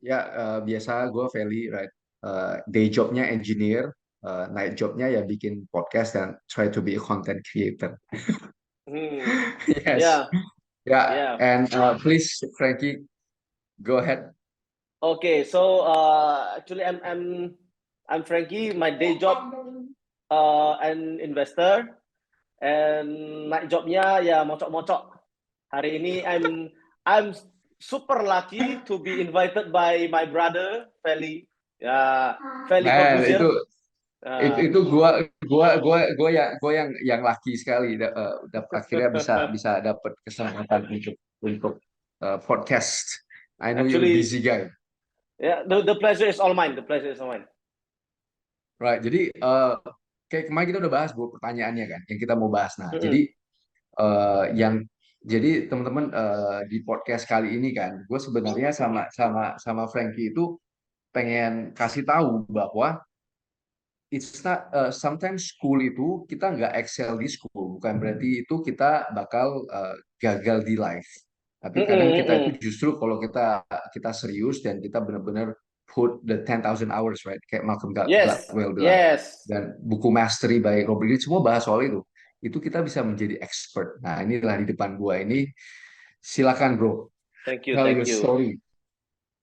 Ya, biasa gue Feli, right? Day jobnya engineer, night jobnya ya bikin podcast dan try to be a content creator. Hmm. Yes, Yeah, yeah. yeah. And please, Frankie, go ahead. Okay, so actually, I'm Frankie. My day job, an investor, and night jobnya ya mocok-mocok. Hari ini I'm super lucky to be invited by my brother Feli. Ya, Feli Man, Corbuzier. itu gua yang laki sekali, akhirnya bisa dapat kesempatan untuk podcast. I know you're a Actually, busy guy. yeah, the pleasure is all mine. The pleasure is all mine. Right, jadi kayak kemarin kita udah bahas pertanyaannya kan, yang kita mau bahas. Nah, Mm-mm. jadi teman-teman, di podcast kali ini kan, gue sebenarnya sama Frankie itu pengen kasih tahu bahwa it's not, sometimes school itu kita nggak excel di school, bukan berarti itu kita bakal gagal di life. Tapi kadang Mm-mm, kita mm-mm. itu justru kalau kita serius dan kita benar-benar put the 10,000 hours, right? Kayak Malcolm Yes, Gladwell bilang. yes. Dan buku Mastery by Robert Greene semua bahas soal itu. Itu kita bisa menjadi expert. Nah, inilah di depan gua ini. Silakan, bro. Thank you, Tell thank your you. story.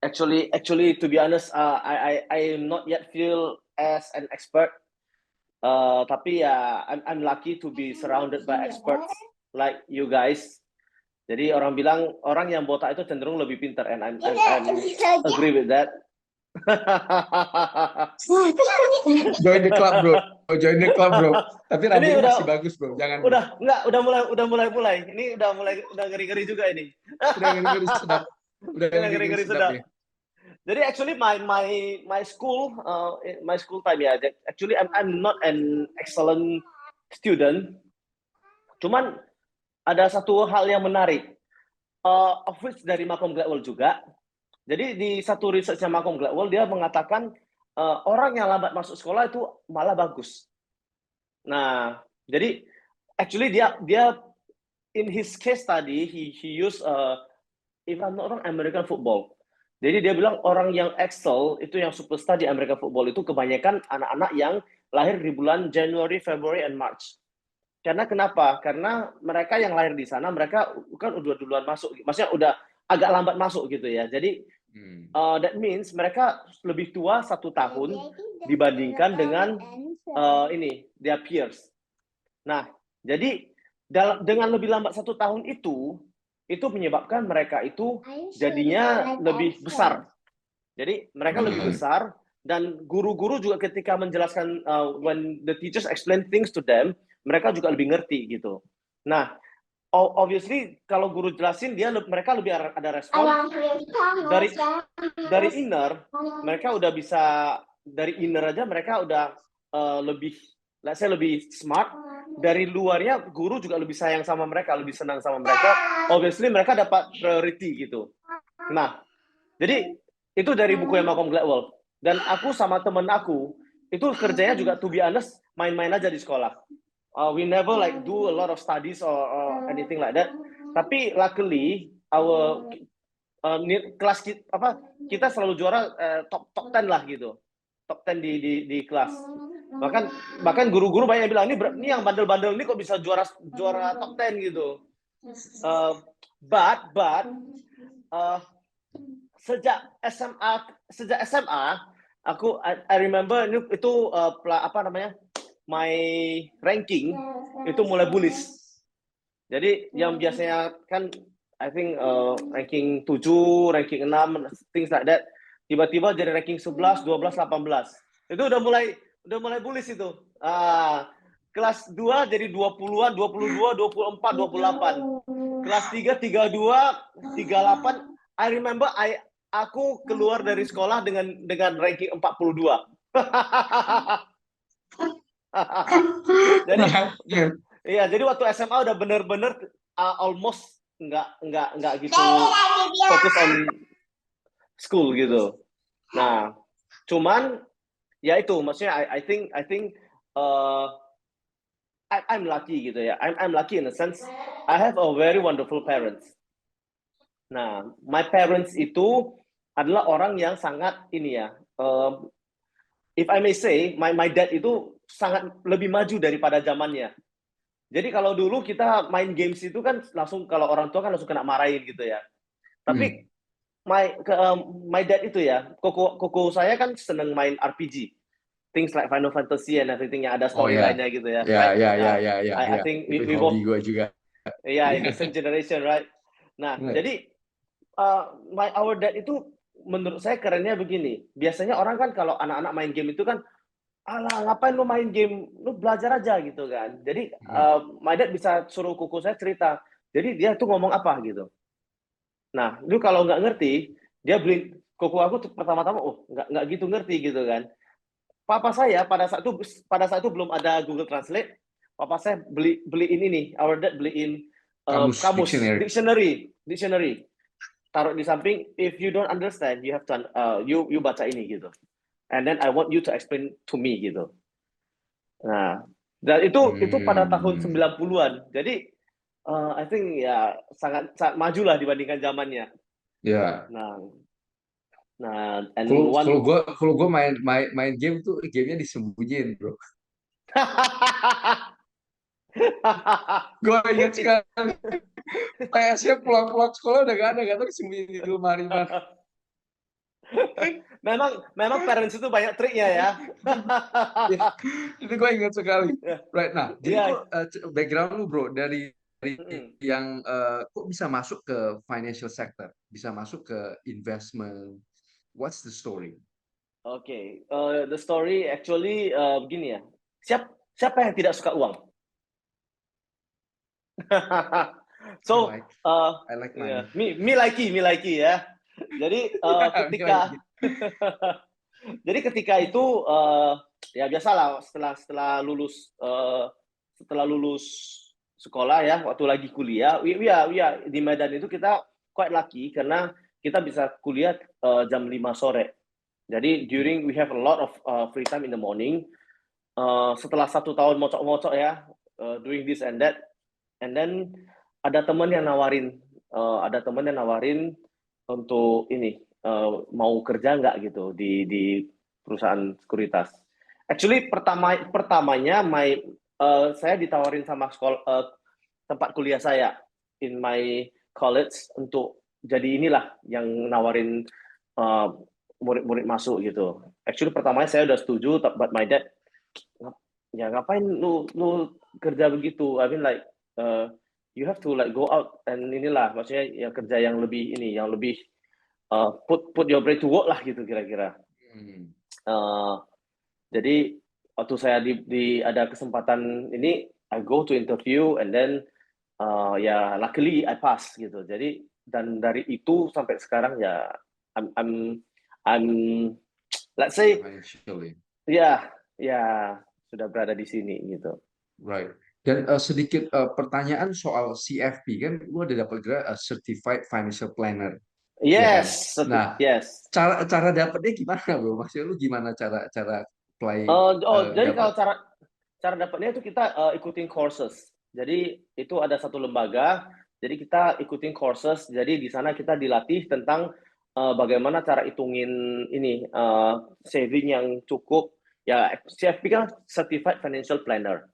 Actually, to be honest, I am not yet feel as an expert. Tapi ya, I'm lucky to be surrounded by experts like you guys. Jadi orang bilang orang yang botak itu cenderung lebih pintar, and I'm agree with that. Join the club, bro. Join the club, bro. Tapi Ini rambutnya masih bagus, bro. Jangan, bro. udah mulai. Ini udah ngeri-ngeri juga ini. Udah ngeri-ngeri sedap. Udah Udah ngeri-ngeri ngeri-ngeri sedap sedap. nih. Jadi actually my school time ya. Actually I'm not an excellent student. Cuman ada satu hal yang menarik. Of which dari Malcolm Gladwell juga. Jadi di satu researchnya Malcolm Gladwell dia mengatakan orang yang lambat masuk sekolah itu malah bagus. Nah, jadi actually dia in his case study he used if I'm not wrong American football. Jadi dia bilang orang yang excel itu yang superstar di American football itu kebanyakan anak-anak yang lahir di bulan January, February, and March. Karena kenapa? Karena mereka yang lahir di sana mereka kan udah duluan masuk, maksudnya udah agak lambat masuk gitu ya. Jadi that means mereka lebih tua 1 tahun dibandingkan dengan their peers. Nah, jadi dengan lebih lambat 1 tahun itu menyebabkan mereka itu jadinya lebih besar. Jadi mereka lebih besar dan guru-guru juga ketika menjelaskan when the teachers explain things to them, mereka juga lebih ngerti gitu. Nah, obviously kalau guru jelasin mereka lebih ada respon dari inner, mereka udah bisa dari inner aja mereka udah lebih lebih smart. Dari luarnya guru juga lebih sayang sama mereka, lebih senang sama mereka. Obviously mereka dapat priority gitu. Nah, jadi itu dari buku yang Malcolm Gladwell. Dan aku sama temen aku itu kerjanya juga to be honest main-main aja di sekolah. We never like do a lot of studies or anything like that. Tapi luckily our kelas kita selalu juara top 10 lah gitu. Top 10 di kelas. Bahkan guru-guru banyak yang bilang ini yang bandel-bandel ini kok bisa juara top 10 gitu. But sejak SMA aku I remember itu my ranking itu mulai bullish. Jadi yang biasanya kan I think ranking 7, ranking 6, things like that. Tiba-tiba jadi ranking 11, 12, 18. Itu udah mulai bullish itu. Kelas 2 jadi 20-an, 22, 24, 28. Kelas 3, 32, 38. I remember aku keluar dari sekolah dengan ranking 42. Jadi waktu SMA udah bener-bener almost nggak gitu fokus on school gitu. Nah, cuman ya itu maksudnya I think I'm lucky gitu ya. I'm lucky in a sense I have a very wonderful parents. Nah, my parents itu adalah orang yang sangat ini ya, if I may say, my dad itu sangat lebih maju daripada zamannya. Jadi kalau dulu kita main games itu kan langsung kalau orang tua kan langsung kena marahin gitu ya. Tapi my dad itu ya, koko saya kan seneng main RPG, things like Final Fantasy and everything yang ada Oh ya, storyline-nya gitu ya, ya, right? ya, ya, Nah, ya, ya, I ya. think Itu we hobi both, gue juga. yeah, in the Iya. same generation, right? Nah, Right. jadi our dad itu menurut saya kerennya begini. Biasanya orang kan kalau anak-anak main game itu kan, alah ngapain lu main game, lu belajar aja gitu kan. Jadi my dad bisa suruh kuku saya cerita. Jadi dia tuh ngomong apa gitu. Nah, lu kalau nggak ngerti, dia beli kuku aku tuh pertama-tama, oh nggak gitu ngerti gitu kan. Papa saya pada saat itu belum ada Google Translate. Papa saya beliin ini, our dad beliin Kamus kamus, dictionary. dictionary. Taruh di samping, if you don't understand, you have to you baca ini gitu. And then I want you to explain to me gitu. Nah, dan itu pada tahun Hmm. 90-an. Jadi I think ya sangat maju lah dibandingkan zamannya. Ya. Nah, and Kalau one kalau gue main game tuh gamenya disembunyiin, bro. Gue ingat sekali. PS-nya pulang-pulang sekolah udah gak tahu disembunyiin di lemari mana. memang parents itu banyak triknya ya. Ya, itu gue ingat sekali. Right. Nah, jadi Iya. kok background lu, bro, dari Mm-mm. yang kok bisa masuk ke financial sector, bisa masuk ke investment. What's the story? Oke, the story actually begini ya. Siapa yang tidak suka uang? I So, like I like yeah, money. me like ya. Jadi Me like jadi ketika itu ya biasalah setelah lulus sekolah ya, waktu lagi kuliah, we are di Medan itu kita quite lucky karena kita bisa kuliah jam 5 sore. Jadi during we have a lot of free time in the morning. Setelah 1 tahun mocok-mocok ya, doing this and that, and then ada teman yang nawarin untuk ini mau kerja nggak gitu di perusahaan sekuritas. Actually pertamanya saya ditawarin sama tempat kuliah saya in my college untuk jadi inilah yang nawarin murid-murid masuk gitu. Actually pertamanya saya udah setuju, but my dad ya ngapain lu kerja begitu? I mean like you have to like go out and inilah maksudnya ya kerja yang lebih ini, yang lebih put your brain to work lah gitu kira-kira. Uh, jadi waktu saya ada kesempatan ini, I go to interview and then ya luckily I pass gitu. Jadi dan dari itu sampai sekarang ya I'm let's say financially. ya sudah berada di sini gitu. Right. Dan sedikit pertanyaan soal CFP kan, lu ada dapat gelar Certified Financial Planner, ya kan? Nah, Yes. cara dapetnya gimana, bro? Maksudnya lu gimana cara apply Jadi dapat? kalau cara dapatnya itu kita ikutin courses. Jadi itu ada satu lembaga, jadi kita ikutin courses. Jadi di sana kita dilatih tentang bagaimana cara hitungin ini saving yang cukup. Ya CFP kan Certified Financial Planner.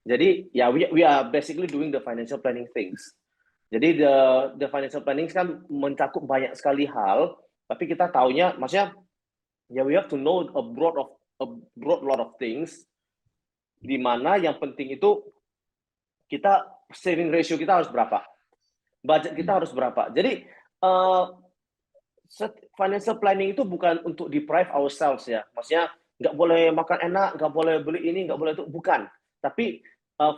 Jadi ya we are basically doing the financial planning things. Jadi the financial planning kan mencakup banyak sekali hal, tapi kita taunya, maksudnya ya we have to know a broad lot of things, di mana yang penting itu kita saving ratio kita harus berapa, budget kita harus berapa. Jadi financial planning itu bukan untuk deprive ourselves ya, maksudnya nggak boleh makan enak, nggak boleh beli ini, nggak boleh itu, bukan. Tapi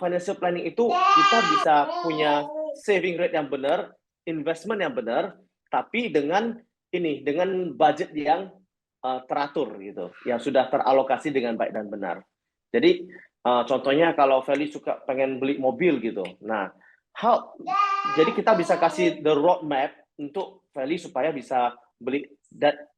financial planning itu kita bisa punya saving rate yang benar, investment yang benar, tapi dengan budget yang teratur gitu, yang sudah teralokasi dengan baik dan benar. Jadi contohnya kalau Feli suka pengen beli mobil gitu, nah jadi kita bisa kasih the roadmap untuk Feli supaya bisa beli that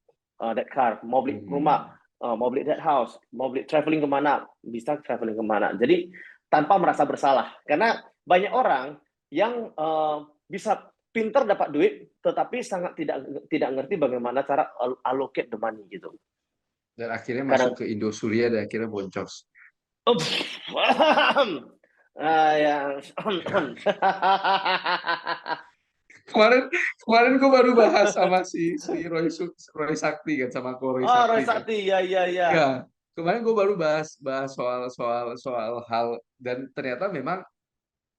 car, mau beli rumah, mau beli that house, mau beli traveling kemana, bisa traveling kemana. Jadi tanpa merasa bersalah, karena banyak orang yang bisa pinter dapat duit, tetapi sangat tidak ngerti bagaimana cara allocate the money gitu. Dan akhirnya Kadang, masuk ke Indosuria dan akhirnya boncos. yang Kemarin gue baru bahas sama si Roy Sakti kan, sama Ko Roy oh, Roy Sakti kan. Sakti, ya. Ya, kemarin gue baru bahas soal hal, dan ternyata memang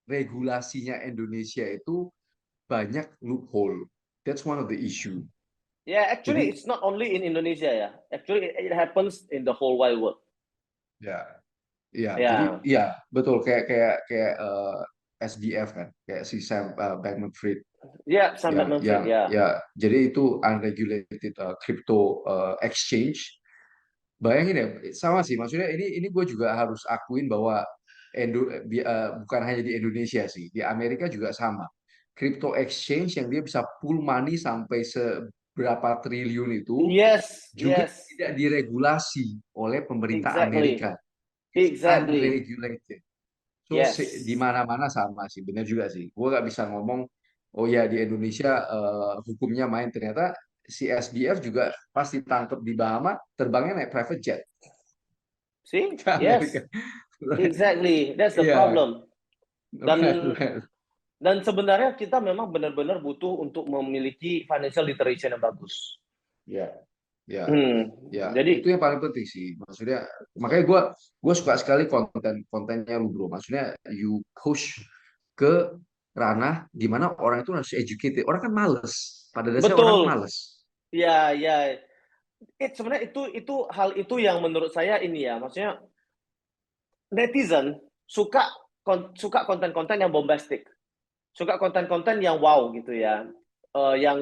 regulasinya Indonesia itu banyak loophole. That's one of the issue. Yeah, actually Jadi it's not only in Indonesia ya. Actually it happens in the whole wide world. ya, ya, jadi Ya, ya betul, kayak SBF kan, kayak si Sam Bankman-Fried ya, Sam Bankman-Fried, ya. ya, jadi itu unregulated crypto exchange. Bayangin ya, sama sih. Maksudnya ini gue juga harus akuin bahwa bukan hanya di Indonesia sih, di Amerika juga sama. Crypto exchange yang dia bisa pull money sampai seberapa triliun itu Yes, juga yes, tidak diregulasi oleh pemerintah exactly, Amerika. It's exactly, unregulated. So di yes. mana-mana sama sih, benar juga sih. Gue nggak bisa ngomong, oh ya di Indonesia hukumnya main. Ternyata si SBF juga pasti tangkap di Bahama, terbangnya naik private jet See? ke Amerika. Yes, exactly. That's the Iya, problem. Dan right, right. dan sebenarnya kita memang benar-benar butuh untuk memiliki financial literacy yang bagus. Ya, ya, ya. Itu Jadi yang paling penting sih. Maksudnya, makanya gue suka sekali kontennya lu bro. Maksudnya you push ke ranah di mana orang itu harus educated. Orang kan males. Pada dasarnya orang betul. males. Ya, ya. Sebenarnya itu hal itu yang menurut saya ini ya, maksudnya netizen suka konten-konten yang bombastic, suka konten-konten yang wow gitu ya, yang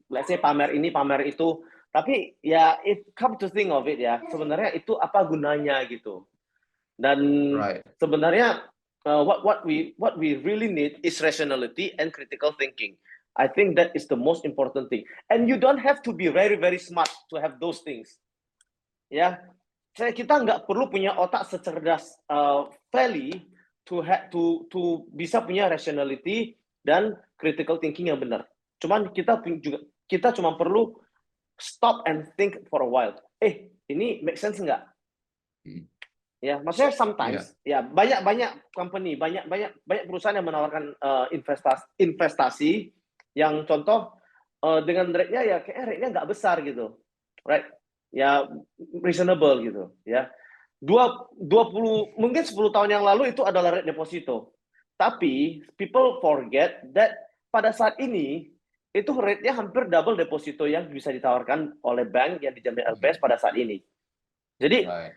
let's say pamer ini pamer itu, tapi ya if come to think of it ya, sebenarnya itu apa gunanya gitu. Dan Right. sebenarnya what we really need is rationality and critical thinking. I think that is the most important thing. And you don't have to be very very smart to have those things. Ya, kita nggak perlu punya otak secerdas Valley to bisa punya rationality dan critical thinking yang benar. Cuman kita cuma perlu stop and think for a while. Ini make sense nggak? Hmm. Ya, maksudnya Ya, sometimes ya banyak company, banyak perusahaan yang menawarkan investasi yang contoh dengan rate-nya ya kayak rate-nya nggak besar gitu. Right? Ya reasonable gitu ya. 20 mungkin 10 tahun yang lalu itu adalah rate deposito. Tapi people forget that pada saat ini itu rate-nya hampir double deposito yang bisa ditawarkan oleh bank yang dijamin LPS pada saat ini. Jadi right.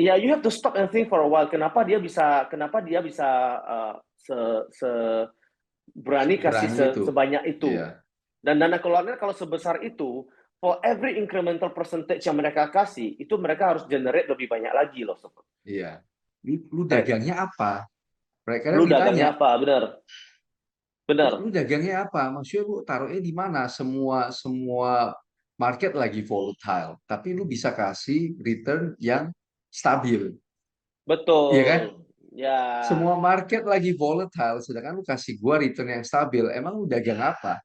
ya, you have to stop and think for a while. Kenapa dia bisa berani kasih Berani itu. sebanyak itu? Iya, Dan dana keluarnya kalau sebesar itu, for every incremental percentage yang mereka kasih, itu mereka harus generate lebih banyak lagi loh. iya. Lu Right? dagangnya apa? Mereka kadang Lu ditanya, dagangnya apa? Benar, lu benar. dagangnya apa? Maksudnya lu taruhnya di mana? Semua market lagi volatile, tapi lu bisa kasih return yang stabil, iya kan? Betul. Ya, Semua market lagi volatile, sedangkan lu kasih gua return yang stabil. Emang lu dagang apa?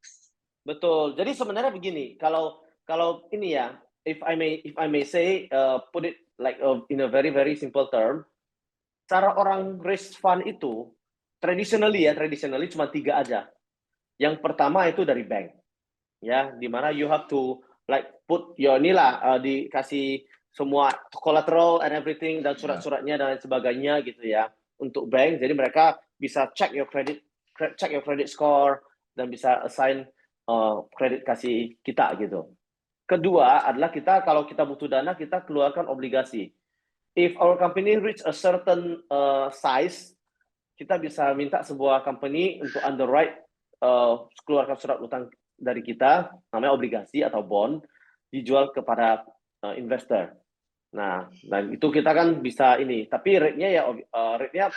betul. Jadi sebenarnya begini, kalau kalau ini ya, if I may say, put it like in a very very simple term, cara orang raise fund itu traditionally cuma tiga aja. Yang pertama itu dari bank, ya, di mana you have to like put your inilah dikasih semua collateral and everything dan Ya, surat-suratnya dan lain sebagainya gitu ya untuk bank. Jadi mereka bisa check your credit score dan bisa assign kredit kasih kita gitu. Kedua adalah kalau kita butuh dana kita keluarkan obligasi. If our company reach a certain size, kita bisa minta sebuah company untuk underwrite keluarkan surat utang dari kita, namanya obligasi atau bond, dijual kepada investor. Nah, dan itu kita kan bisa ini, tapi rate-nya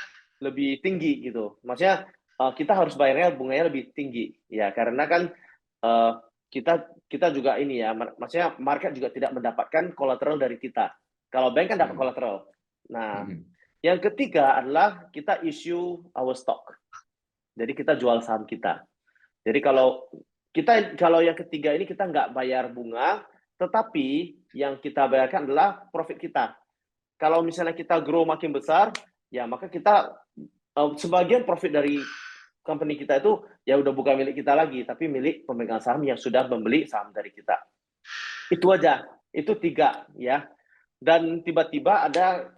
lebih tinggi gitu. Maksudnya kita harus bayarnya bunganya lebih tinggi, ya karena kan uh, kita juga ini ya, maksudnya market juga tidak mendapatkan kolateral dari kita. Kalau bank kan dapat hmm, kolateral. Nah, hmm, yang ketiga adalah kita issue our stock. Jadi kita jual saham kita. Jadi kalau yang ketiga ini kita nggak bayar bunga, tetapi yang kita bayarkan adalah profit kita. Kalau misalnya kita grow makin besar, ya maka kita sebagian profit dari company kita itu ya udah bukan milik kita lagi, tapi milik pemegang saham yang sudah membeli saham dari kita. Itu aja, itu 3 ya. Dan tiba-tiba ada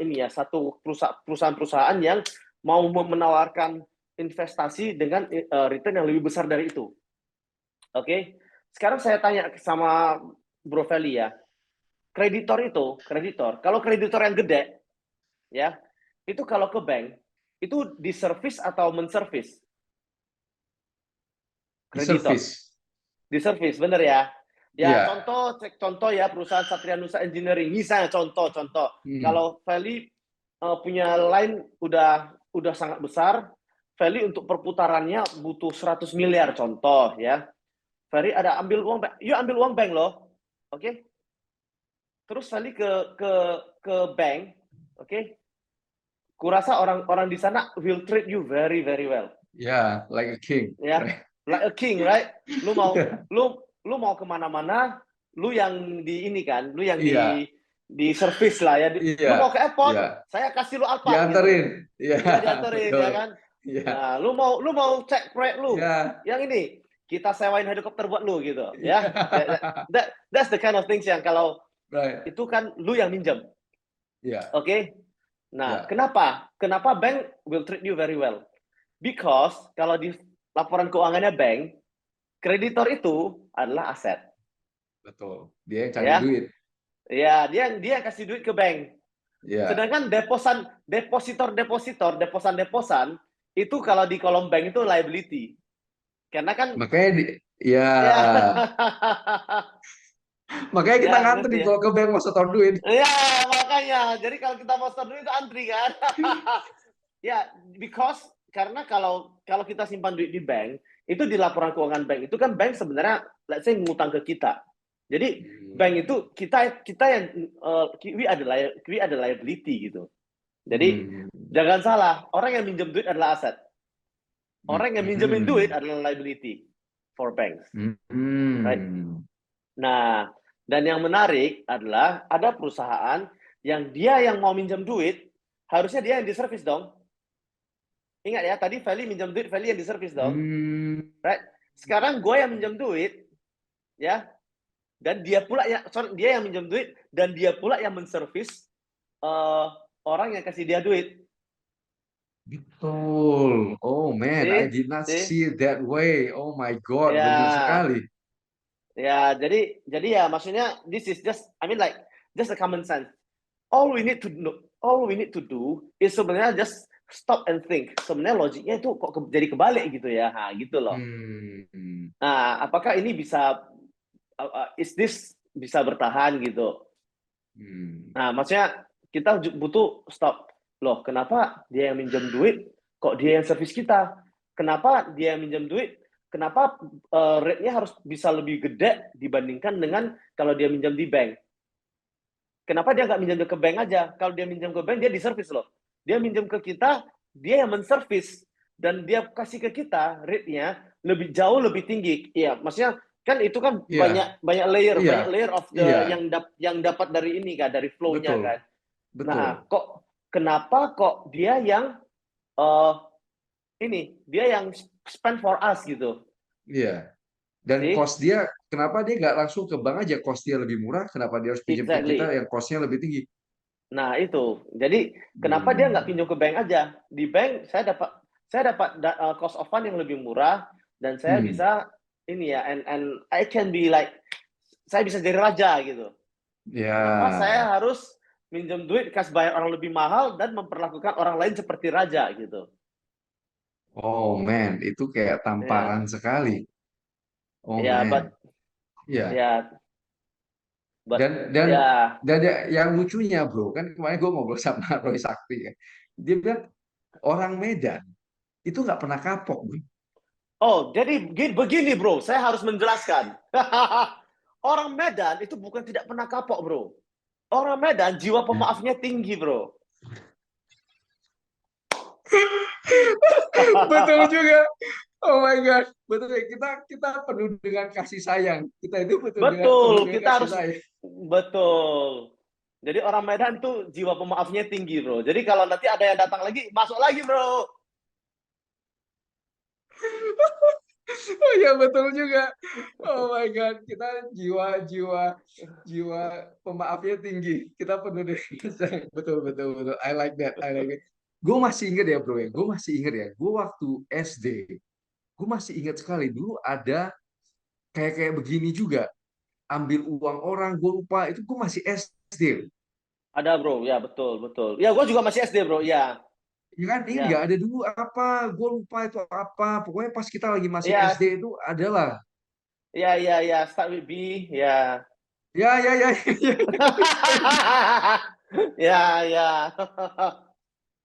ini ya, satu perusahaan-perusahaan yang mau menawarkan investasi dengan return yang lebih besar dari itu. Oke. Sekarang saya tanya sama Bro Feli ya. Kreditor, kalau kreditor yang gede ya, itu kalau ke bank itu diservis atau menservis? Di Kreditor. service. Diservis, bener ya? Ya, Iya. contoh ya perusahaan Satria Nusa Engineering, misalnya contoh. Kalau Feli punya line udah sangat besar, Feli untuk perputarannya butuh 100 miliar contoh ya. Feli ada ambil uang bank, yuk ambil uang bank loh. Oke. Terus Feli ke bank, oke. Kurasa orang-orang di sana will treat you very very well. Yeah, like a king. Ya. Right. Like a king, right? Lu mau Yeah. lu mau kemana-mana, lu yang di ini kan, lu yang Iya. di service lah ya. Iya. Lu mau ke Iya. airport, saya kasih lu Alphard gitu. Dianterin. Iya, Ya dianterin betul. ya kan. Iya. Nah, lu mau cek proyek lu, Iya. yang ini kita sewain helikopter buat lu gitu Iya. ya. That's the kind of things yang kalau Right. itu kan lu yang minjem. Iya. Oke. Nah, Iya. kenapa bank will treat you very well? Because kalau di laporan keuangannya bank, kreditor itu adalah aset. Betul. Dia yang cari Ya. duit. Ya, dia kasih duit ke bank. Iya. Sedangkan deposan itu kalau di kolom bank itu liability. Karena kan Makanya ya. ya. Makanya kita Ya, ngantri ngerti ya. kalau ke bank mau setor duit. Ya, makanya. Jadi kalau kita mau store duit itu antri kan. Ya, because karena kalau kita simpan duit di bank, itu di laporan keuangan bank itu kan bank sebenarnya let's say ngutang ke kita. Jadi bank itu kita yang we ada liability gitu. Jadi jangan salah, orang yang minjem duit adalah aset. Orang yang minjemin duit adalah liability for banks. Right? Nah, dan yang menarik adalah ada perusahaan yang dia yang mau minjem duit, harusnya dia yang diservis dong. Ingat ya, tadi Feli minjem duit, Feli yang diservis dong. Right? Sekarang gue yang minjem duit, ya, dan dia yang minjem duit dan dia pula yang menservis orang yang kasih dia duit. Betul. Oh man, I did not see it that way. Oh my God, ya, benar sekali. Ya, jadi ya maksudnya this is just just a common sense. All we need to do is sebenarnya just stop and think. Sebenarnya logiknya itu kok jadi kebalik gitu ya. Nah, gitu loh. Nah, apakah ini bisa bisa bertahan gitu? Nah, maksudnya kita butuh stop. Loh, kenapa dia yang minjem duit, kok dia yang servis kita? Kenapa dia yang minjem duit, kenapa rate-nya harus bisa lebih gede dibandingkan dengan kalau dia minjem di bank? Kenapa dia nggak minjem ke bank aja? Kalau dia minjem ke bank, dia diservis loh. Dia minjem ke kita, dia yang menservis. Dan dia kasih ke kita, rate-nya jauh lebih tinggi. Iya, maksudnya kan itu kan banyak layer of yang dapat dari ini kan, dari flow-nya kan. Betul. Nah, kenapa dia yang dia yang spend for us gitu. Iya. Dan cost dia, kenapa dia nggak langsung ke bank aja, cost dia lebih murah, kenapa dia harus pinjam ke kita yang cost-nya lebih tinggi? Nah, itu. Jadi, kenapa dia nggak pinjam ke bank aja? Di bank, saya dapat cost of fund yang lebih murah, dan saya bisa, ini ya, and I can be like, saya bisa jadi raja, gitu. Ya. Kenapa saya harus minjem duit, kasih bayar orang lebih mahal, dan memperlakukan orang lain seperti raja, gitu. Oh, man, itu kayak tamparan sekali. Oh, man. Ya. Dan yang lucunya bro, kan kemarin gue ngobrol sama Roy Sakti ya. Dia bilang orang Medan itu nggak pernah kapok bro. Oh, jadi begini bro, saya harus menjelaskan. Orang Medan itu bukan tidak pernah kapok bro. Orang Medan jiwa pemaafnya tinggi bro. Betul juga. Oh my God, betul ya. Kita penuh dengan kasih sayang. Kita itu penuh Betul, dengan kita kasih harus sayang. betul. Jadi orang Medan tuh jiwa pemaafnya tinggi, bro. Jadi kalau nanti ada yang datang lagi, masuk lagi, bro. Oh iya betul juga. Oh my God, kita jiwa pemaafnya tinggi. Kita penuh dengan kasih sayang. Betul betul betul. I like that. I like it. Gue masih inget ya bro ya. Gue masih inget ya. Gue waktu SD, gue masih ingat sekali dulu ada kayak kayak begini juga. Ambil uang orang, gue lupa. Itu gue masih SD. Ada, bro. Ya, betul, betul. Ya, gue juga masih SD, bro. Ya, Ya kan, ini nggak ya, ada dulu apa, gue lupa itu apa. Pokoknya pas kita lagi masih ya, SD itu adalah. ya, ya, ya. Start with B. Ya. Ya, ya, ya, ya. Ya, ya.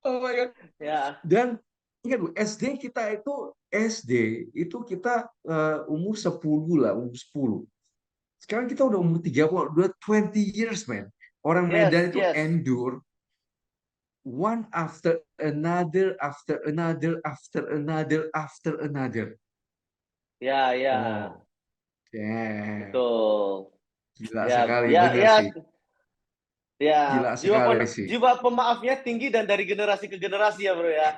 Oh my God. Ya, Dan ingat Bu, SD itu kita umur 10 lah, umur 10. Sekarang kita udah umur 30, udah 20 years, man. Orang yes, Medan itu yes. endure one after another, after another, after another, after another. Ya, ya. Oh, damn. Betul. Gila Ya, sekali, ya, bener ya, sih. ya. Gila sekali sih. Jiwa pemaafnya tinggi dan dari generasi ke generasi ya, bro ya.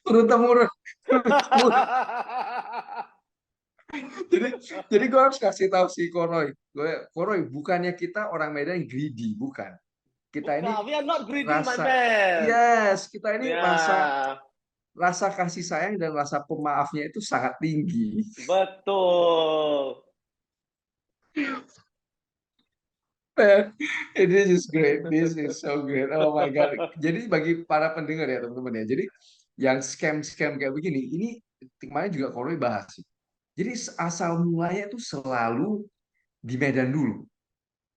Turun temurun. Turun temurun. Jadi, jadi gue harus kasih tahu si Koroy. Koroy, bukannya kita orang Medan greedy, bukan. Kita ini Bukan, we are not greedy, my rasa, man. yes, kita ini rasa Ya, rasa kasih sayang dan rasa pemaafnya itu sangat tinggi. betul. Man, this is great. This is so great. Oh my God. Jadi bagi para pendengar ya teman-teman ya. Jadi yang scam-scam kayak begini, ini kemarin juga Koroy bahas sih. Jadi asal mulanya itu selalu di Medan dulu.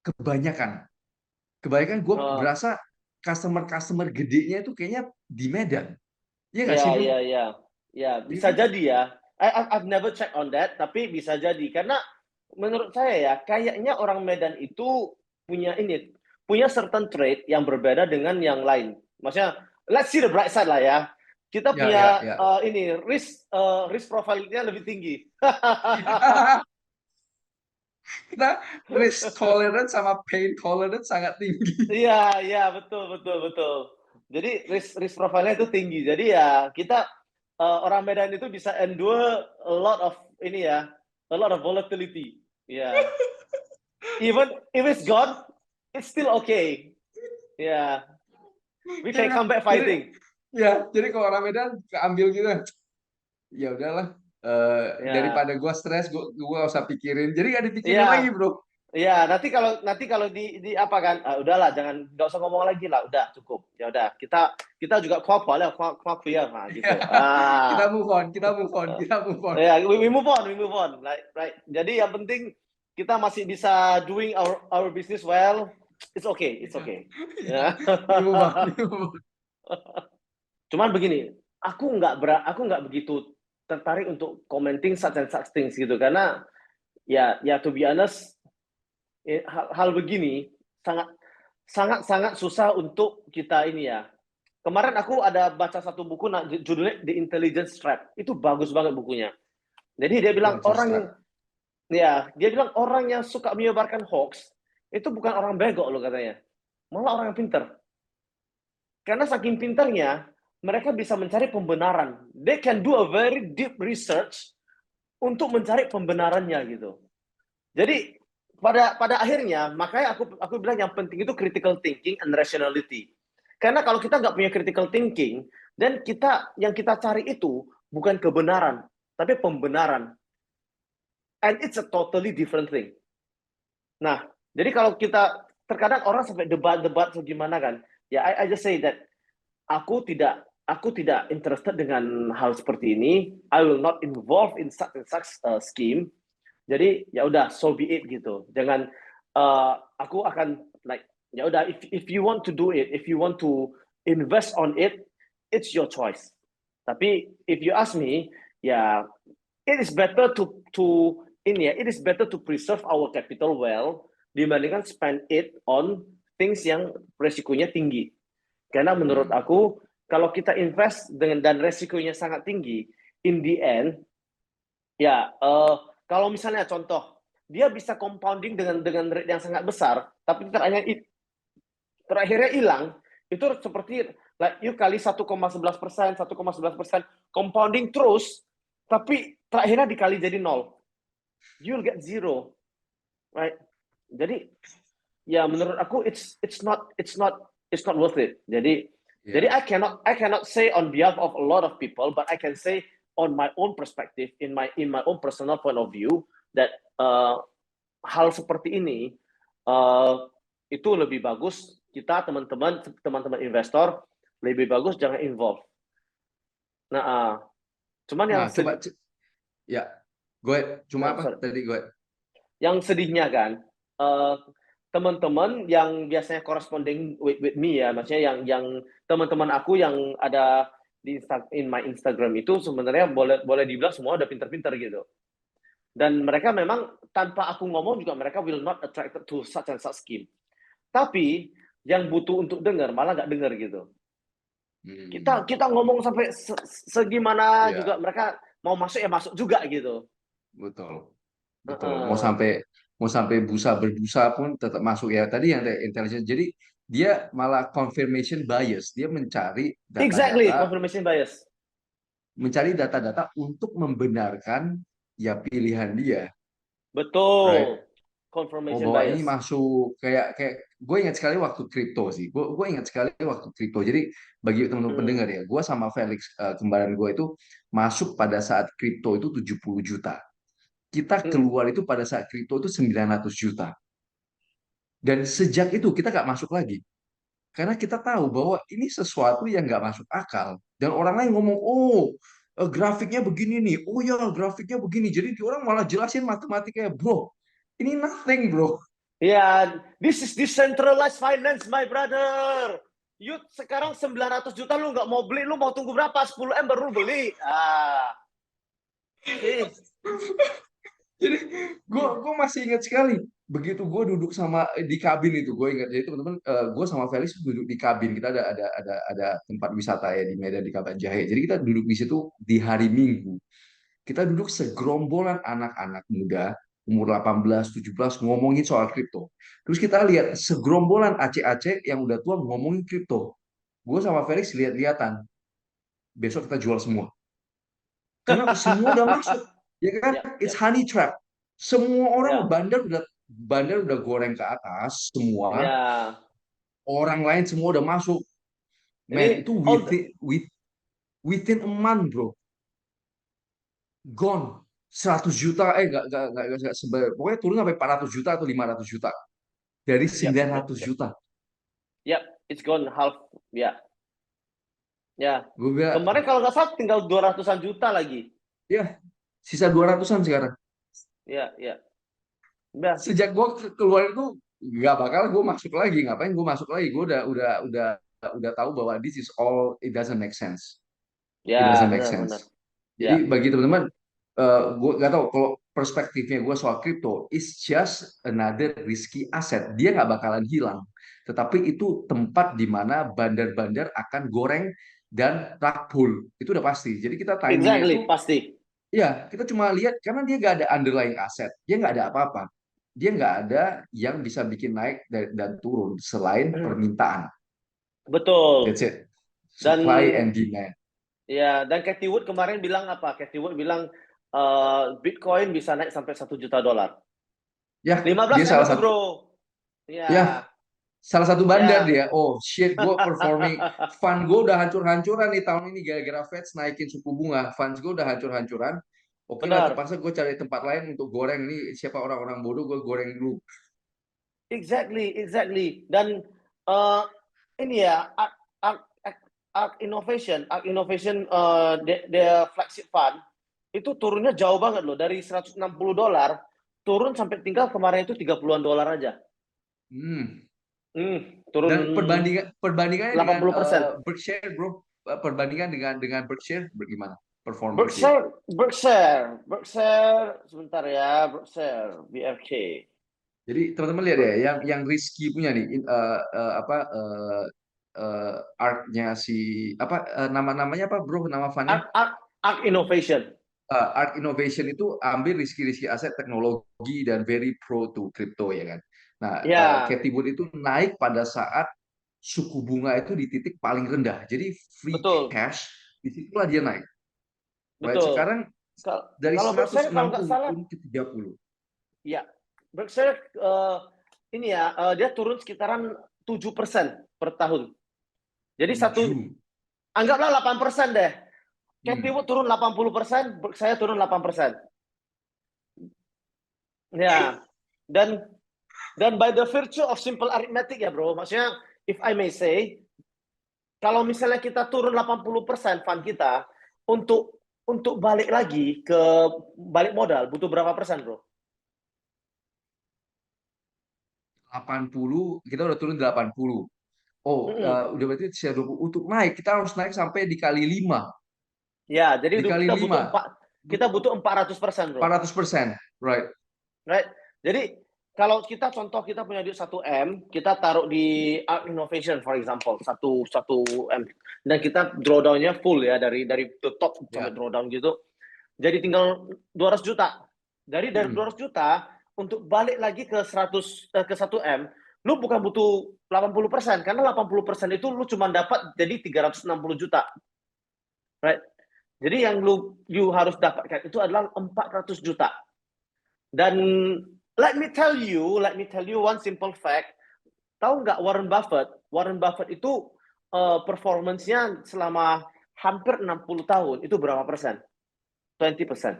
Kebanyakan. Kebanyakan gue Oh, berasa customer-customer gedenya itu kayaknya di Medan. Iya nggak sih ya, bro? ya, ya. Ya, Iya bisa kan? jadi ya. I've never check on that, tapi bisa jadi. Karena menurut saya ya, kayaknya orang Medan itu punya ini, punya certain trait yang berbeda dengan yang lain. Maksudnya, let's see the bright side lah ya. Kita Ya, ya, punya ya. ini risk profile-nya lebih tinggi. Kita risk tolerance sama pain tolerance sangat tinggi. Iya, iya, betul, betul, betul. Jadi risk profile-nya itu tinggi. Jadi ya kita orang Medan itu bisa endure a lot of ini ya, a lot of volatility. Ya, even if it's gone, it's still okay. Ya, we can Ya, come back jadi fighting. jadi kalau orang Medan keambil gitu, ya udahlah. Ya, Daripada gua stres, gua gak usah pikirin. Jadi gak dipikirin lagi, ya, bro. ya. Nanti kalau di apa kan? Udahlah, jangan nggak usah ngomong lagi lah. Udah cukup. Ya udah, kita juga kuat lah, kuat nah gitu. Kita move on, kita move on, kita move on. Ya, we move on, we move on. Right. Jadi yang penting kita masih bisa doing our business well. It's okay, it's okay. Ya. We move on, we move on. Cuman begini, aku nggak begitu tertarik untuk commenting such and such things gitu karena ya to be honest hal begini sangat sangat sangat susah untuk kita ini ya. Kemarin aku ada baca satu buku judulnya The Intelligence Trap. Itu bagus banget bukunya. Jadi dia bilang orang yang suka menyebarkan hoax itu bukan orang bego loh katanya. Malah orang yang pintar. Karena saking pintarnya, mereka bisa mencari pembenaran. They can do a very deep research untuk mencari pembenarannya gitu. Jadi pada akhirnya, makanya aku bilang yang penting itu critical thinking and rationality. Karena kalau kita nggak punya critical thinking, dan yang kita cari itu bukan kebenaran, tapi pembenaran. And it's a totally different thing. Nah, jadi kalau kita terkadang orang sampai debat-debat gimana kan, ya I just say that aku tidak interested dengan hal seperti ini. I will not involve in such and such scheme. Jadi ya udah, so be it gitu. Jangan aku akan like ya udah if you want to do it, if you want to invest on it, it's your choice. Tapi if you ask me, ya it is better it is better to preserve our capital well dibandingkan spend it on things yang resikonya tinggi. Karena menurut aku kalau kita invest dan resikonya sangat tinggi, in the end, ya kalau misalnya contoh, dia bisa compounding dengan rate yang sangat besar, tapi terakhirnya hilang, itu seperti like you kali 1,11%, 1,11% compounding terus, tapi terakhirnya dikali jadi nol. You'll get zero, right? Jadi ya menurut aku it's not worth it. Jadi Ya. I cannot say on behalf of a lot of people, but I can say on my own perspective, in my own personal point of view, that hal seperti ini uh, itu lebih bagus kita teman-teman investor lebih bagus jangan involve. Nah, cuman Nah, coba ya, gue cuma apa sorry, tadi gue? yang sedihnya kan uh, teman-teman yang biasanya corresponding with me ya, maksudnya yang teman-teman aku yang ada in my Instagram itu sebenarnya boleh dibilang semua udah pinter-pinter gitu. Dan mereka memang tanpa aku ngomong juga mereka will not attracted to such and such scheme. Tapi yang butuh untuk dengar malah nggak dengar gitu. Kita Hmm, kita ngomong sampai segimana ya, juga mereka mau masuk ya masuk juga gitu. betul, betul. Uh-uh. Mau sampai busa berbusa pun tetap masuk ya. Tadi yang intelligence. Jadi dia malah confirmation bias. Dia Exactly, confirmation bias. mencari data-data untuk membenarkan ya pilihan dia, right? Betul. Oh, Confirmation bahwa ini bias. masuk kayak kayak gue ingat sekali waktu kripto sih. Gue ingat sekali waktu kripto. Jadi bagi teman-teman Hmm. pendengar ya, gue sama Felix kembaran gue itu masuk pada saat kripto itu 70 juta. Kita Hmm. keluar itu pada saat kripto itu 900 juta. Dan sejak itu kita nggak masuk lagi. Karena kita tahu bahwa ini sesuatu yang nggak masuk akal. Dan orang lain ngomong, oh grafiknya begini nih. Oh ya grafiknya begini. Jadi orang malah jelasin matematikanya. Bro, ini nothing bro. Ya, this is decentralized finance, my brother. You sekarang 900 juta lu nggak mau beli, lu mau tunggu berapa? 10 M baru lu beli. See? Jadi gue masih ingat sekali begitu gue duduk sama di kabin itu gue ingat jadi teman-teman gue sama Felix duduk di kabin kita ada tempat wisata ya di Medan di Kaban Jahe jadi kita duduk di situ di hari Minggu kita duduk segerombolan anak-anak muda umur 18 17 ngomongin soal kripto terus kita lihat segerombolan aceh-aceh yang udah tua ngomongin kripto gue sama Felix lihat-lihatan besok kita jual semua karena semua udah masuk, ya kan? Ya, It's ya, honey trap. Semua orang ya, bandar udah goreng ke atas semua. ya. Orang lain semua udah masuk. Man, Ini itu within a month, bro. Gone. 100 juta, pokoknya turun sampai 400 juta atau 500 juta. Dari yep, sembilan yep, ratus yep. juta. Yep, it's gone half. Ya, ya. Gue bilang, Kemarin kalau nggak salah tinggal 200-an juta lagi. ya, sisa 200-an sekarang. Ya, ya. Ya, Sejak gue keluar itu, nggak bakal gue masuk lagi. Ngapain gue masuk lagi? Gue udah tahu bahwa this is all, it doesn't make sense. It ya, doesn't make benar-benar. sense. Jadi Ya, bagi teman-teman, gue nggak tahu kalau perspektifnya gue soal crypto, it's just another risky asset. Dia nggak bakalan hilang. Tetapi itu tempat di mana bandar-bandar akan goreng dan rug pull. Itu udah pasti. Jadi kita timingnya exactly, itu, pasti. ya kita cuma lihat karena dia nggak ada underlying aset. Dia nggak ada apa-apa. Dia nggak ada yang bisa bikin naik dan turun selain permintaan. That's Betul. it. Dan Supply and demand. ya, dan Cathy Wood kemarin bilang apa? Cathy Wood bilang Bitcoin bisa naik sampai 1 juta dolar. Ya, 15 dia M salah itu, satu. bro. Ya, Ya, salah satu bandar ya. dia. Oh shit, gue performing. Fund gue udah hancur-hancuran nih tahun ini gara-gara Fed naikin suku bunga. Funds gue udah hancur-hancuran. Oke lah, Benar. terpaksa gue cari tempat lain untuk goreng nih. Siapa orang-orang bodoh, gue goreng dulu. Exactly, exactly. Dan uh, ini ya, Ark Innovation their flagship fund itu turunnya jauh banget loh dari 160 dolar turun sampai tinggal kemarin itu 30-an dolar aja. Hmm. Turun Dan perbandingannya dengan 80%. Berkshire, bro. Perbandingan dengan Berkshire bagaimana? Performance dia. Berkshire sebentar ya, Berkshire BRK. Jadi teman-teman lihat ya, yang risky punya nih, apa ARK-nya si apa nama-namanya apa bro, nama fundnya? Arc Innovation. ARK Innovation itu ambil risiko-risiko aset teknologi dan very pro to crypto ya kan. Nah, Ya, Cathie Wood itu naik pada saat suku bunga itu di titik paling rendah. Jadi free betul, cash disitulah dia naik. Right? betul. Sekarang dari Kalau Berkshire kalau nggak 160 salah, turun ke 30. ya Berkshire ini ya dia turun sekitaran 7% per tahun. Jadi Tujuh. anggaplah 8% deh. Cathie Hmm. Wood turun 80%, Berkshire turun 8%. Ya, dan by the virtue of simple arithmetic ya bro, maksudnya if I may say, kalau misalnya kita turun 80% fund kita untuk balik lagi ke balik modal butuh berapa persen bro? 80, kita udah turun 80. Oh, Mm-mm. udah berarti share 20. Untuk naik kita harus naik sampai dikali 5. Ya, jadi Dikali kita butuh 5. 400% bro. 400%. Right. Right? Jadi kalau kita contoh kita punya duit 1 M, kita taruh di Art Innovation for example, 1 M dan kita drawdown-nya full ya dari the top sampai Ya. drawdown gitu. Jadi tinggal 200 juta. Dari Hmm. 200 juta untuk balik lagi ke 1 M, lu bukan butuh 80% karena 80% itu lu cuma dapat jadi 360 juta. Right? Jadi yang you harus dapatkan itu adalah 400 juta. Dan let me tell you one simple fact. Tahu nggak Warren Buffett? Warren Buffett itu performance-nya selama hampir 60 tahun itu berapa persen? 20%.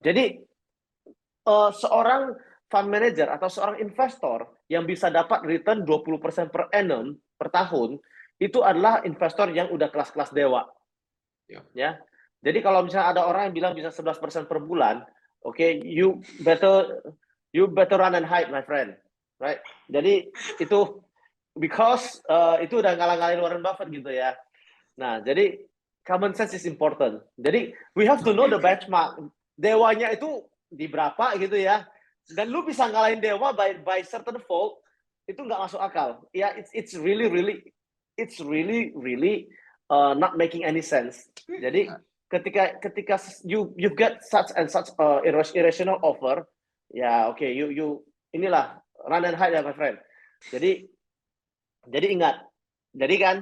Jadi seorang fund manager atau seorang investor yang bisa dapat return 20% per annum per tahun itu adalah investor yang udah kelas-kelas dewa. Ya. Ya. Jadi kalau misalnya ada orang yang bilang bisa 11% per bulan, oke, you better run and hide my friend. Right? Jadi itu because itu udah ngalah-ngalahin Warren Buffett gitu ya. Nah, jadi common sense is important. Jadi we have to know the benchmark. Dewanya itu di berapa gitu ya. Dan lu bisa ngalahin dewa by certain fold itu nggak masuk akal. Ya, it's really not making any sense. Jadi ketika you get such and such irrational offer, ya oke, you inilah run and hide ya my friend. Jadi ingat, jadi kan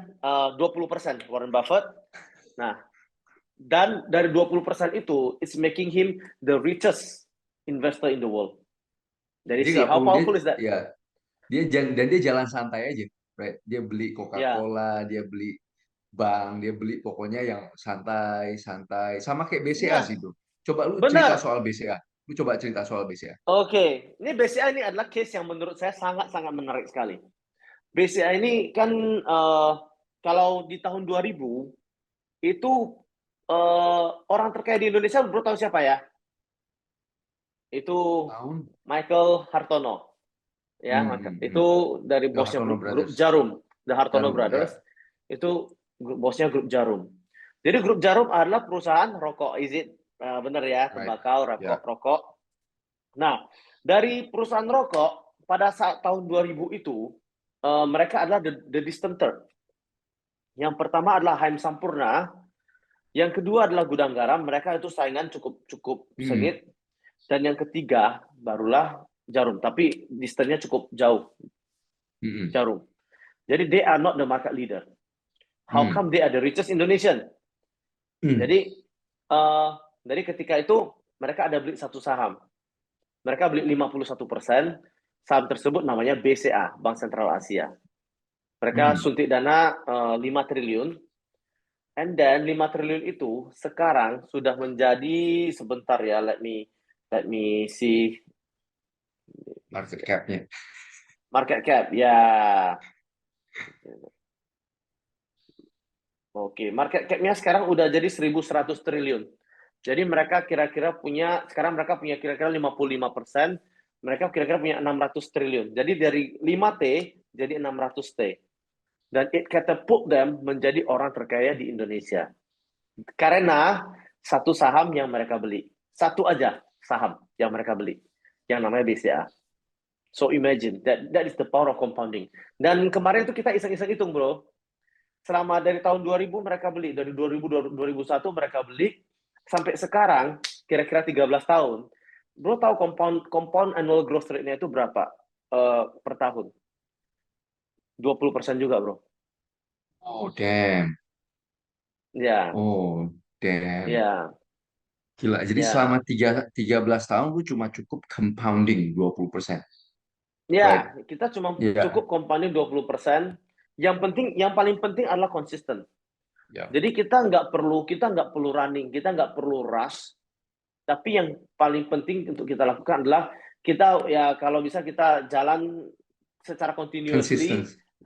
20% Warren Buffett. Nah, dan dari 20% itu, it's making him the richest investor in the world. Jadi Jadi see nggak how perlu dia, powerful is that? ya dia jalan santai aja, right? Dia beli Ya, Coca-Cola, dia beli bank, dia beli pokoknya yang santai-santai. Sama kayak BCA sih ya, tuh. Coba lu cerita benar. soal BCA. Lu coba cerita soal BCA. Oke, ini BCA ini adalah case yang menurut saya sangat-sangat menarik sekali. BCA ini kan kalau di tahun 2000 itu orang terkaya di Indonesia, bro tahu siapa ya? Itu Tahun? Michael Hartono. Ya, itu Hmm. dari The bosnya Hartono grup Brothers. Jarum, The Hartono Jarum, Brothers. ya. Itu bosnya grup Jarum. Jadi grup Jarum adalah perusahaan rokok, is it? Benar ya, Right. tembakau, Ya. rokok. Nah, dari perusahaan rokok pada saat tahun 2000 itu mereka adalah the distant third. Yang pertama adalah Haim Sampurna, yang kedua adalah Gudang Garam, mereka itu saingan cukup Hmm. sengit. Dan yang ketiga barulah Jarum, tapi distance-nya cukup jauh. Hmm. Jarum. Jadi they are not the market leader. How Hmm. come they are the richest Indonesian? Hmm. Jadi dari ketika itu mereka ada beli satu saham. Mereka beli 51%. Saham tersebut namanya BCA, Bank Sentral Asia. Mereka Hmm. suntik dana 5 triliun. And then 5 triliun itu sekarang sudah menjadi sebentar ya, let me see Market cap-nya. market cap ya. Oke, market cap-nya sekarang udah jadi 1.100 triliun. Jadi mereka kira-kira punya, sekarang mereka punya kira-kira 55%, mereka kira-kira punya 600 triliun. Jadi dari 5T jadi 600T. Dan it catapult them menjadi orang terkaya di Indonesia. Karena satu saham yang mereka beli. Satu aja saham yang mereka beli. Yang namanya BCA. So imagine that is the power of compounding. Dan kemarin itu kita iseng-iseng hitung, bro. Selama dari tahun 2000 mereka beli, dari 2000 2001 mereka beli sampai sekarang kira-kira 13 tahun. Bro tahu compound annual growth rate-nya itu berapa per tahun? 20% juga, bro. Oh, damn. Ya, Oh, damn. ya, Gila. Jadi ya. selama 13 tahun lu cuma cukup compounding 20%. Right? Ya, kita cuma Ya. cukup compounding 20%. Yang paling penting adalah konsisten. Ya. Jadi kita nggak perlu running, kita nggak perlu rush. Tapi yang paling penting untuk kita lakukan adalah kita ya kalau bisa kita jalan secara Consistent. continuously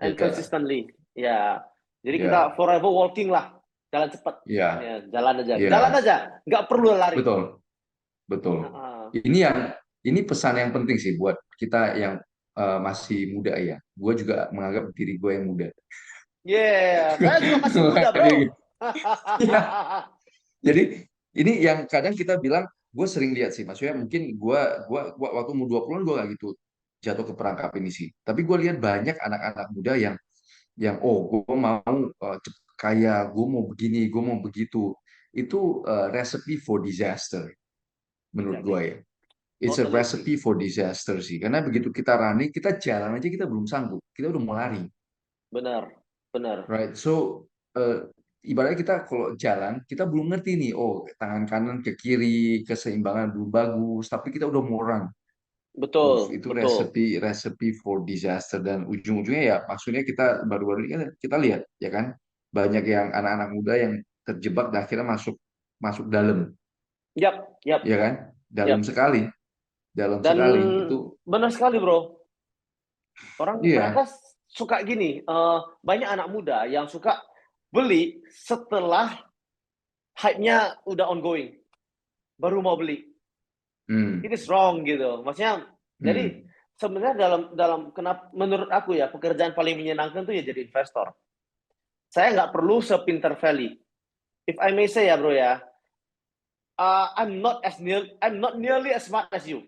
and Ya. consistently. Ya, jadi kita Ya. forever walking lah, jalan cepat. Ya. Ya, jalan Ya. aja, nggak perlu lari. Betul. Betul. Uh-uh. Ini pesan yang penting sih buat kita yang masih muda ya. Gue juga menganggap diri gue yang muda. Yeah, saya juga masih muda, bro. Ya. Jadi ini yang kadang kita bilang, gue sering lihat sih, maksudnya mungkin gua waktu umur 20-an gue gak gitu jatuh ke perangkap ini sih. Tapi gue lihat banyak anak-anak muda yang oh gue mau kaya, gue mau begini, gue mau begitu. Itu recipe for disaster menurut gue Exactly. ya. It's a Totally agree. recipe for disaster sih. Karena begitu kita running, kita jalan aja kita belum sanggup. Kita udah mau lari. Benar, benar. Right. So, ibaratnya kita kalau jalan, kita belum ngerti nih, oh, tangan kanan ke kiri, keseimbangan belum bagus, tapi kita udah mau run. Betul, Itu betul. recipe for disaster dan ujung-ujungnya ya maksudnya kita baru-baru ini kan kita lihat ya kan banyak yang anak-anak muda yang terjebak dan akhirnya masuk masuk dalam, Yap, yap, ya kan? yap. Dalam Dan sekali itu, benar sekali, bro. iya. Mereka suka gini, banyak anak muda yang suka beli setelah hype-nya udah ongoing, baru mau beli. Hmm, It is wrong gitu. Maksudnya, jadi hmm, sebenarnya dalam kenapa menurut aku ya pekerjaan paling menyenangkan tuh ya jadi investor. Saya nggak perlu sepinter Valley. If I may say ya, bro ya, I'm not nearly as smart as you,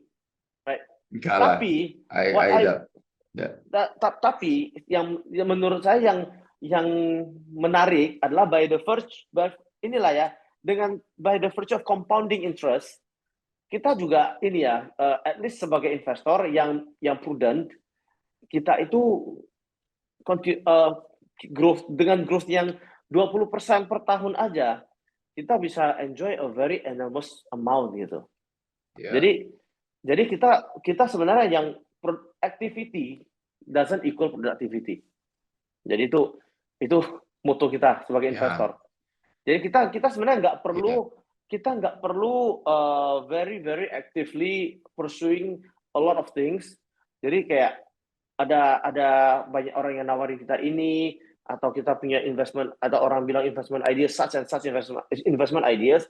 right? enggak lah. Tapi what I I doubt that. tapi yang menurut saya yang menarik adalah inilah ya, dengan by the virtue of compounding interest, kita juga ini ya, at least sebagai investor yang prudent, kita itu growth yang 20% per tahun aja, kita bisa enjoy a very enormous amount gitu. Ya, Jadi kita sebenarnya yang activity doesn't equal productivity. Jadi itu moto kita sebagai ya, investor. Jadi kita sebenarnya ya, nggak perlu very very actively pursuing a lot of things. Jadi kayak ada banyak orang yang nawarin kita ini, atau kita punya investment, ada orang bilang investment ideas such and such investment ideas.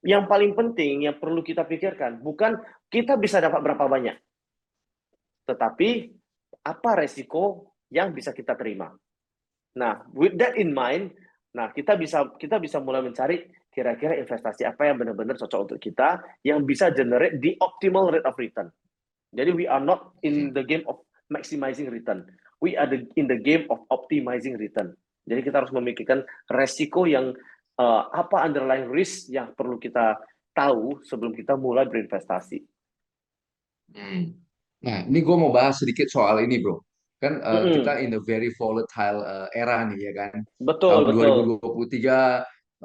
Yang paling penting yang perlu kita pikirkan bukan kita bisa dapat berapa banyak, tetapi apa resiko yang bisa kita terima. Nah, with that in mind, nah kita bisa mulai mencari kira-kira investasi apa yang benar-benar cocok untuk kita, yang bisa generate the optimal rate of return. Jadi we are not in the game of maximizing return. We are in the game of optimizing return. Jadi kita harus memikirkan resiko yang apa underlying risk yang perlu kita tahu sebelum kita mulai berinvestasi. hmm. Nah, ini gue mau bahas sedikit soal ini, bro. Kan kita Mm-mm. in a very volatile era nih, ya kan? Betul, Tahun betul.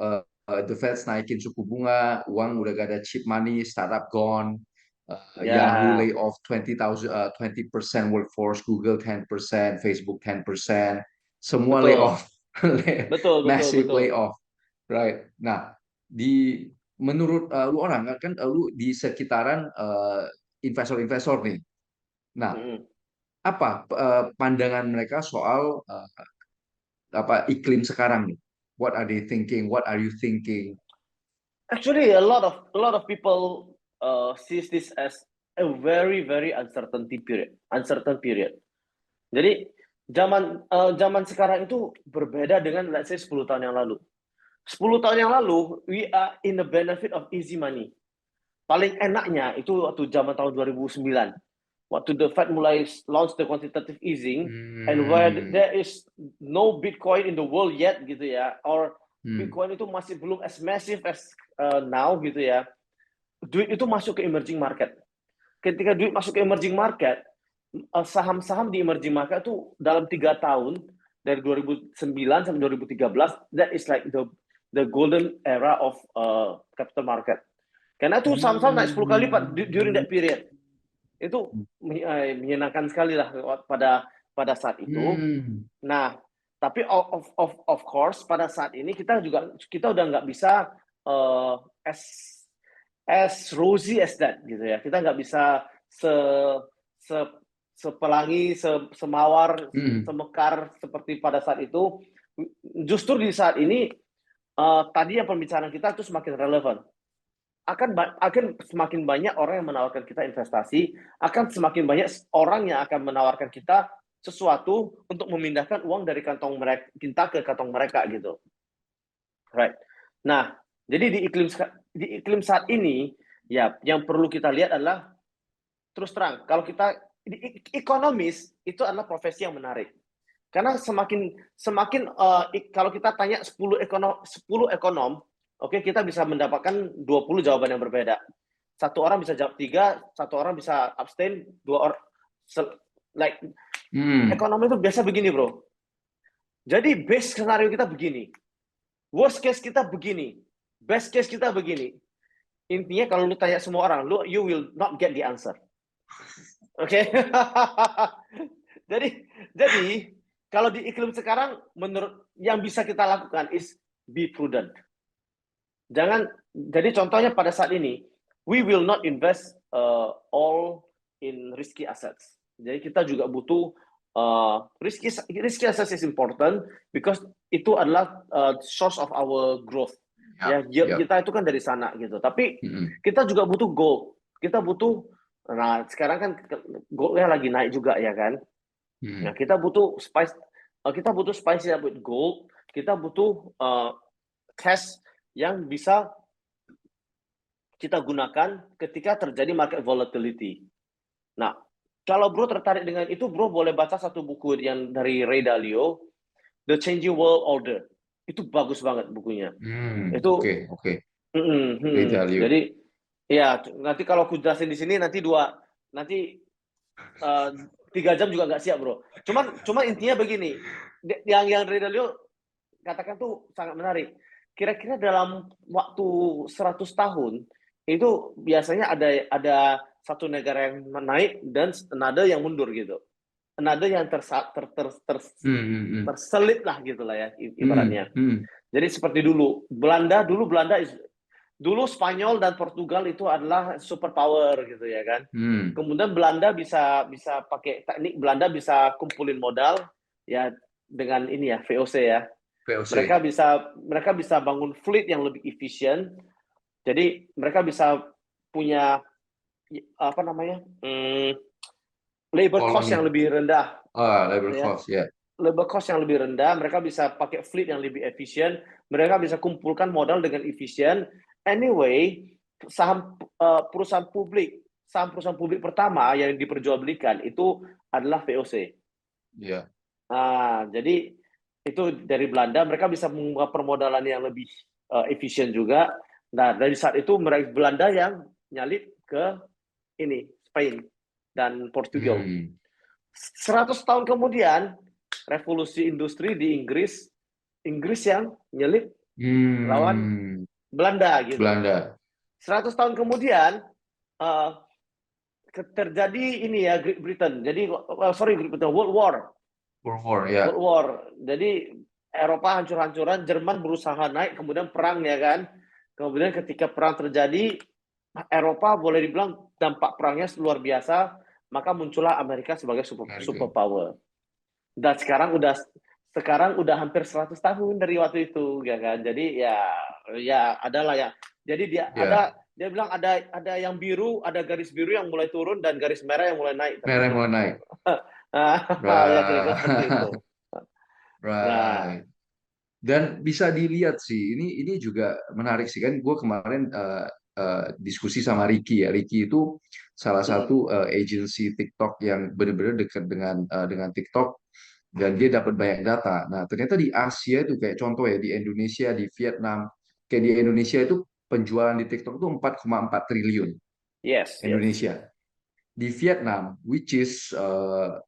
2023, the Fed naikin suku bunga, uang udah gak ada cheap money, startup gone, Yahoo lay Ya, off 20% workforce, Google 10%, Facebook 10%, semua lay betul. off, Betul, betul, massive betul. layoff, right? Nah, menurut lu orang kan lu di sekitaran investor-investor nih. Nah, Mm-mm. apa pandangan mereka soal apa iklim sekarang nih? What are they thinking? What are you thinking? Actually, a lot of people sees this as a very very uncertain period. Jadi zaman sekarang itu berbeda dengan let's say 10 tahun yang lalu. 10 tahun yang lalu we are in the benefit of easy money. Paling enaknya itu waktu zaman tahun 2009. waktu the Fed mulai launch the quantitative easing, and where Hmm. there is no Bitcoin in the world yet gitu ya, or Hmm. Bitcoin itu masih belum as massive as now gitu ya, duit itu masuk ke emerging market. Ketika duit masuk ke emerging market, saham-saham di emerging market itu dalam 3 tahun dari 2009 sampai 2013, that is like the golden era of capital market. Karena itu saham-saham naik 10 kali lipat during that period. Itu menyenangkan sekali lah pada saat itu. Hmm. Nah, tapi of course pada saat ini kita udah nggak bisa as rosy as that gitu ya. Kita nggak bisa se se sepelangi, semawar, Hmm. semekar seperti pada saat itu. Justru di saat ini tadi yang pembicaraan kita itu semakin relevan. Akan semakin banyak orang yang menawarkan kita investasi, akan semakin banyak orang yang akan menawarkan kita sesuatu untuk memindahkan uang dari kantong mereka kita ke kantong mereka gitu. Right. Nah, jadi di iklim saat ini ya yang perlu kita lihat adalah terus terang kalau kita ekonomis itu adalah profesi yang menarik. Karena semakin kalau kita tanya 10 ekonom, oke, kita bisa mendapatkan 20 jawaban yang berbeda. Satu orang bisa jawab 3, satu orang bisa abstain, 2 orang like Hmm. ekonomi itu biasa begini, Bro. Jadi base skenario kita begini. Worst case kita begini. Best case kita begini. Intinya kalau lu tanya semua orang, you will not get the answer. Oke. jadi kalau di iklim sekarang menurut yang bisa kita lakukan is be prudent. Jadi contohnya pada saat ini we will not invest all in risky assets. Jadi kita juga butuh risky assets is important because itu adalah source of our growth. Yap, Ya, yap. kita itu kan dari sana gitu. Tapi Hmm. kita juga butuh gold. Kita butuh sekarang kan goldnya lagi naik juga ya kan. Hmm. Nah, kita butuh spice with gold. Kita butuh cash yang bisa kita gunakan ketika terjadi market volatility. Nah, kalau bro tertarik dengan itu, bro boleh baca satu buku yang dari Ray Dalio, The Changing World Order. Itu bagus banget bukunya. Itu Oke. Value. jadi ya nanti kalau aku jelasin di sini nanti 3 jam juga nggak siap, bro. Cuman intinya begini, yang Ray Dalio katakan tuh sangat menarik. Kira-kira dalam waktu 100 tahun itu biasanya ada satu negara yang naik dan another yang mundur gitu. Another yang terselip lah gitulah ya ibaratnya. Jadi seperti dulu Belanda dulu Spanyol dan Portugal itu adalah superpower gitu ya kan. Kemudian Belanda bisa pakai teknik, Belanda bisa kumpulin modal ya dengan ini ya VOC ya. VOC. Mereka bisa bangun fleet yang lebih efisien. Jadi mereka bisa punya apa namanya labor cost Koloni. yang lebih rendah. Labor Ya. cost, ya. Labor cost yang lebih rendah. Mereka bisa pakai fleet yang lebih efisien. Mereka bisa kumpulkan modal dengan efisien. Anyway, perusahaan publik pertama yang diperjualbelikan itu adalah VOC. Iya. Jadi itu dari Belanda, mereka bisa membuka permodalan yang lebih efisien juga. Nah, dari saat itu Belanda yang nyalip ke ini Spain dan Portugal. 100 tahun kemudian revolusi industri di Inggris yang nyelip lawan Belanda gitu. Belanda. 100 tahun kemudian terjadi ini ya Great Britain. Jadi Great Britain, World War. Ya. World War. Jadi Eropa hancur-hancuran, Jerman berusaha naik, kemudian perang ya kan. Kemudian ketika perang terjadi, Eropa boleh dibilang dampak perangnya luar biasa, maka muncullah Amerika sebagai superpower. Dan sekarang udah hampir 100 tahun dari waktu itu ya kan. Jadi ya adalah ya. Jadi dia bilang ada yang biru, ada garis biru yang mulai turun dan garis merah yang mulai naik. Merah yang mulai naik. Ya kira-kira seperti itu. Right. Dan bisa dilihat sih, ini juga menarik sih kan. Gue kemarin diskusi sama Ricky ya. Ricky itu salah Hmm. satu agency TikTok yang benar-benar dekat dengan TikTok dan dia dapat banyak data. Nah, ternyata di Asia itu kayak contoh ya di Indonesia, di Vietnam, kayak di Indonesia itu penjualan di TikTok itu 4,4 triliun Yes, yes. Indonesia. Di Vietnam, which is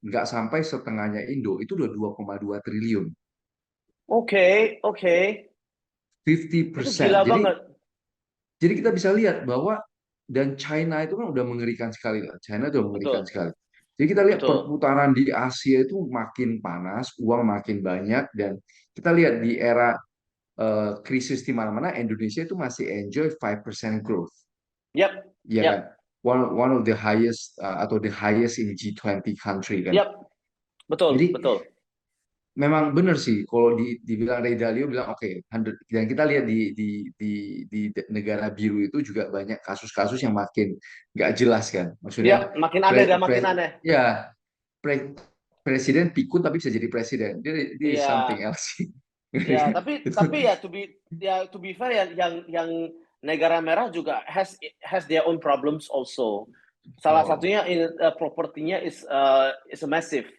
nggak sampai setengahnya Indo, itu udah 2,2 triliun. Oke, oke. Itu 50%. gila Jadi banget. Jadi kita bisa lihat bahwa dan China itu kan udah mengerikan sekali lah. China itu udah mengerikan Betul, sekali. Jadi kita lihat betul. perputaran di Asia itu makin panas, uang makin banyak dan kita lihat di era krisis di mana-mana Indonesia itu masih enjoy 5% growth, Yap, ya kan? yap, One of the highest atau the highest in G20 country kan. yap. Betul, Jadi betul. memang benar sih kalau dibilang Ray Dalio bilang oke, 100 dan kita lihat di negara biru itu juga banyak kasus-kasus yang makin nggak jelas kan. Yap, Maksudnya makin aneh dan makin aneh. ya pre- presiden pikun tapi bisa jadi presiden. Dia is Iya, something else sih. ya. Tapi Itu. tapi ya to be fair yang negara merah juga has their own problems also. Salah Oh, satunya propertinya is a massive.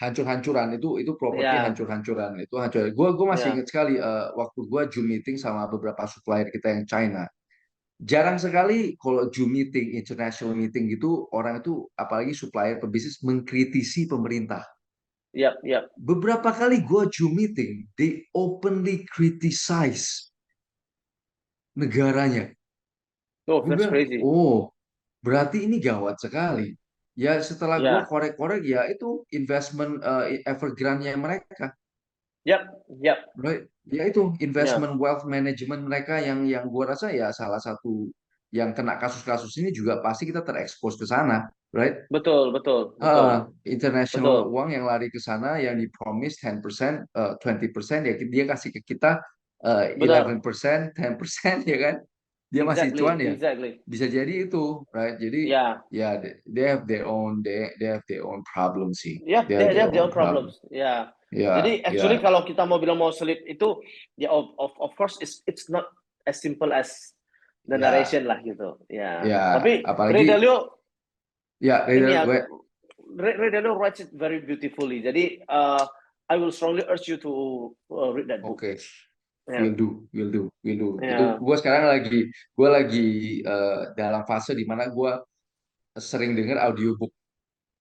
hancur-hancuran itu properti Ya, hancur-hancuran itu hancur. Gue masih ya, ingat sekali waktu gue Zoom meeting sama beberapa supplier kita yang China. Jarang sekali kalau Zoom meeting, international meeting gitu, orang itu apalagi supplier pebisnis mengkritisi pemerintah. yap, yap. Beberapa kali gue Zoom meeting, they openly criticize negaranya. Oh, Gue that's bilang, crazy. oh, berarti ini gawat sekali. Ya setelah gue Ya, korek-korek, ya itu investment Evergrande-nya mereka. yap, yap. Right. Ya itu Ya, investment wealth management mereka yang gua rasa ya salah satu yang kena kasus-kasus ini juga pasti kita terekspos ke sana, right? betul, betul, betul, International betul. uang yang lari ke sana yang dipromise 10%, 20% ya dia kasih ke kita Benar. 11%, 10% ya kan? Dia masih cuan Exactly, ya. exactly. Bisa jadi itu, right? Jadi Ya, ya they have their own they have their own problem sih. ya, They have they their have their own own problem. problems. Ya. Ya, Jadi actually ya, kalau kita mau bilang mau sleep itu ya of course it's not as simple as the ya, narration lah gitu. Ya. ya. Tapi Ray Apalagi Dalio ya, ini ya Ray Dalio writes it very beautifully. Jadi I will strongly urge you to read that book. oke, Ya. will do. Itu Ya. gue lagi dalam fase di mana gue sering dengar audiobook,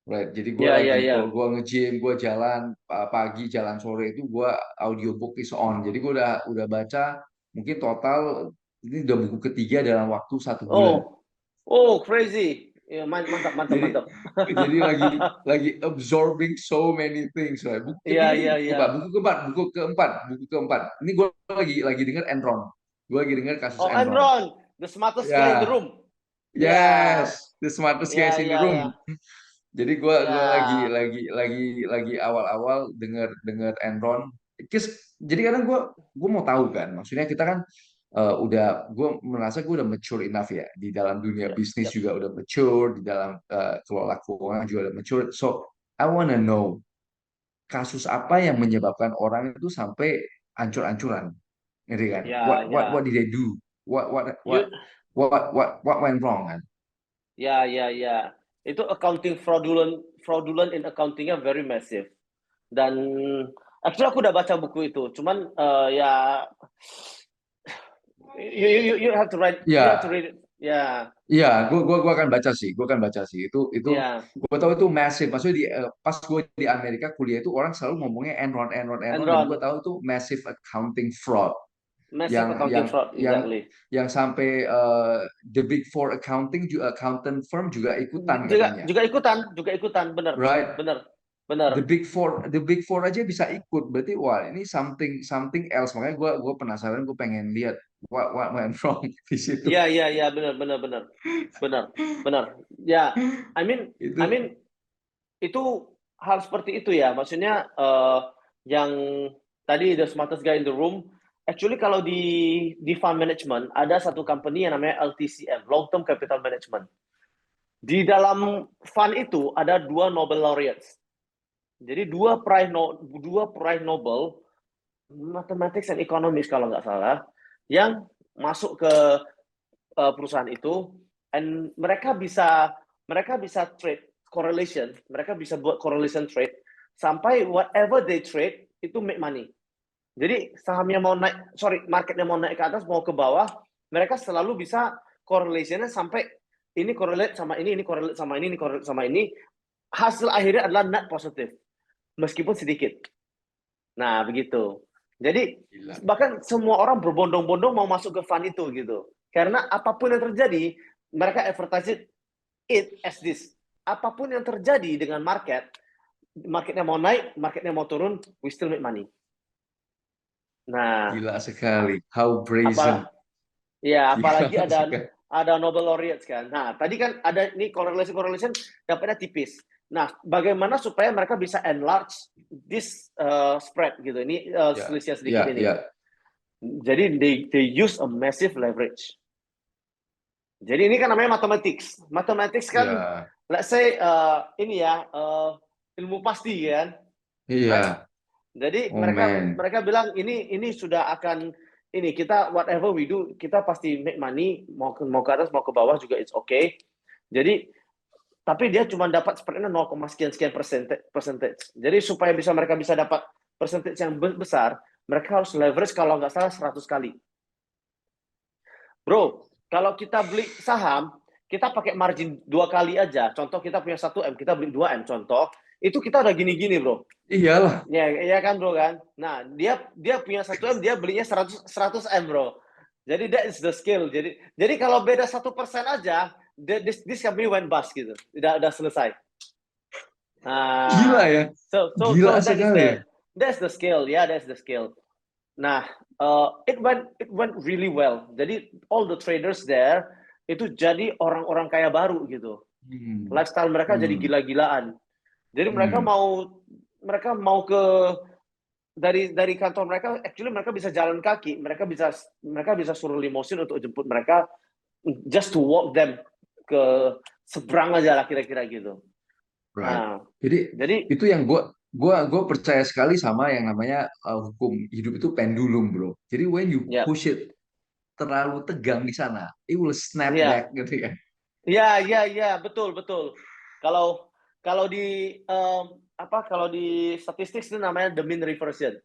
right? Jadi gue Ya, ya, lagi kalau ya. gue nge-gym, gue jalan pagi, jalan sore itu gue audiobook is on. Jadi gue udah baca mungkin total ini udah buku ketiga dalam waktu 1 bulan. Oh, oh crazy. Ya, mantap, mantap, Jadi mantap. jadi lagi absorbing so many things. Right? Iya, Ini iya, buku iya. keempat, buku keempat. Ini gue lagi dengar Enron. Gue lagi dengar kasus Oh, Enron. Enron, the smartest guy in the Ya, room. Ya, yes, the smartest ya, guys in the ya, room. ya, Jadi gue ya. lagi awal-awal dengar dengar Enron. Jadi kadang gue mau tahu kan, maksudnya kita kan gue merasa gue udah mature enough ya di dalam dunia Yep, bisnis yep. juga udah mature, di dalam kelola keuangan juga udah mature. So I wanna know kasus apa yang menyebabkan orang itu sampai ancur-ancuran, gitu kan? Ya, What ya. did they do? What what what You, what went wrong kan? ya, ya, ya. Itu accounting fraudulent in accountingnya very massive. Dan actually aku udah baca buku itu. Cuman ya you have to you have to Ya, read it. Ya, iya, gua akan baca sih, gua akan baca sih. Itu ya. gua tahu itu massive. Maksudnya pas gue di Amerika kuliah itu orang selalu ngomongnya Enron, Enron, Enron, dan gua Enron, tahu itu massive accounting fraud massive yang accounting fraud, exactly. sampai the big four accountant firm juga ikutan Juga katanya, juga ikutan, bener, right? bener, bener. The big four aja bisa ikut. Berarti wah ini something else. Makanya gua penasaran, gue pengen lihat what went wrong di situ. Iya, iya, iya, benar, benar, benar, benar, benar. Ya, I mean, I Itu mean itu hal seperti itu ya. Maksudnya yang tadi the smartest guy in the room. Actually kalau di fund management ada satu company yang namanya LTCM, Long Term Capital Management. Di dalam fund itu ada dua Nobel laureates. Jadi dua prize Nobel mathematics and economics kalau nggak salah yang masuk ke perusahaan itu, and mereka bisa trade correlation, mereka bisa buat correlation trade sampai whatever they trade itu make money. Jadi sahamnya mau naik, marketnya mau naik ke atas, mau ke bawah, mereka selalu bisa correlation-nya sampai ini correlate sama ini correlate sama ini correlate sama ini. Hasil akhirnya adalah net positif, meskipun sedikit. Nah, begitu. Jadi bahkan semua orang berbondong-bondong mau masuk ke fund itu gitu. Karena apapun yang terjadi, mereka advertise it as this. Apapun yang terjadi dengan marketnya mau naik, marketnya mau turun, we still make money. Nah, Gila sekali. How brazen. apalagi ada Nobel laureates kan. Nah, tadi kan ada ini correlation dapatnya tipis. Nah, bagaimana supaya mereka bisa enlarge this spread gitu. Ini selisih sedikit ini. Jadi they use a massive leverage. Jadi ini kan namanya mathematics. Mathematics kan, let's say ilmu pasti kan. Iya. Right? Jadi mereka bilang ini sudah akan ini kita whatever we do kita pasti make money mau ke atas mau ke bawah juga it's okay. Jadi tapi dia cuma dapat spreadnya 0, sekian percentage. Jadi supaya mereka bisa dapat percentage yang besar, mereka harus leverage kalau nggak salah 100 kali. Bro, kalau kita beli saham, kita pakai margin 2 kali aja. Contoh kita punya 1 M, kita beli 2 M contoh. Itu kita udah gini-gini, bro. Iyalah. Ya kan, bro kan. Nah, dia punya 1 M, dia belinya 100 M, bro. Jadi that is the skill. Jadi kalau beda 1% aja, this company went bust gitu. Udah selesai. Nah, gila ya. Gila sekali. That's the skill. That's the skill. Nah, it went really well. Jadi all the traders there itu jadi orang-orang kaya baru gitu. Lifestyle mereka jadi gila-gilaan. Jadi mereka mau ke dari kantor mereka, actually mereka bisa jalan kaki, mereka bisa suruh limosin untuk jemput mereka, just to walk them ke seberang aja lah kira-kira gitu. Right. Nah, jadi itu yang gue percaya sekali sama yang namanya hukum hidup itu pendulum, bro. Jadi when you push it terlalu tegang di sana, it will snap back gitu kan. Iya, betul. Kalau di kalau di statistik itu namanya the mean reversion.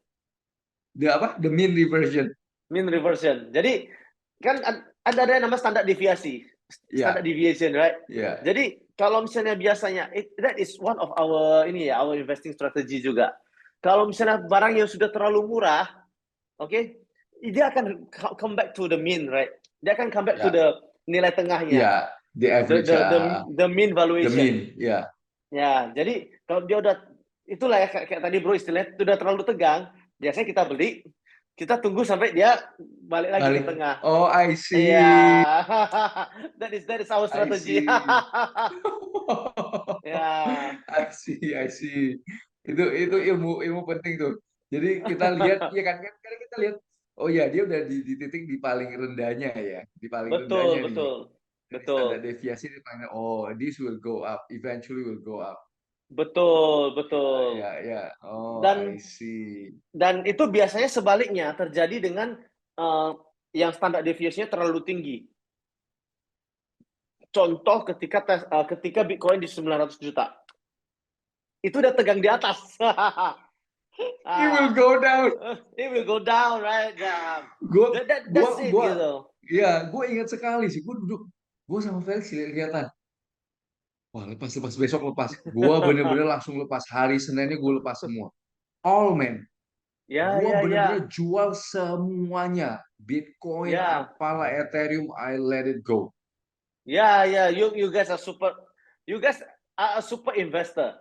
The mean reversion. Mean reversion. Jadi kan ada yang namanya standar deviasi. Standard deviation, right? Jadi kalau misalnya biasanya that is one of our our investing strategy juga. Kalau misalnya barang yang sudah terlalu murah, dia akan come back to the mean, right? Dia akan come back to the nilai tengahnya. The average. The mean valuation. The mean, Ya, jadi kalau dia udah itulah ya kayak tadi bro istilahnya udah terlalu tegang, biasanya kita beli, kita tunggu sampai dia balik lagi ke tengah. Oh, I see. Yeah. that is our strategy. I see. Itu ilmu penting tuh. Jadi kita lihat karena kita lihat dia udah di titik di paling rendahnya ya, di paling rendahnya betul. Standar deviasi di paling this will go up, eventually will go up. Betul. Ya. Oh, I see. Dan itu biasanya sebaliknya terjadi dengan yang standar deviasinya terlalu tinggi. Contoh ketika Bitcoin di 900 juta. Itu udah tegang di atas. It will go down. It will go down, right? Gue ingat sekali sih, gue sama Felix kelihatan. Wah, lepas besok lepas. Gue bener-bener langsung lepas. Hari Seninnya gue lepas semua. All man. Gue bener-bener jual semuanya. Bitcoin, apalah Ethereum, I let it go. You guys are super investor.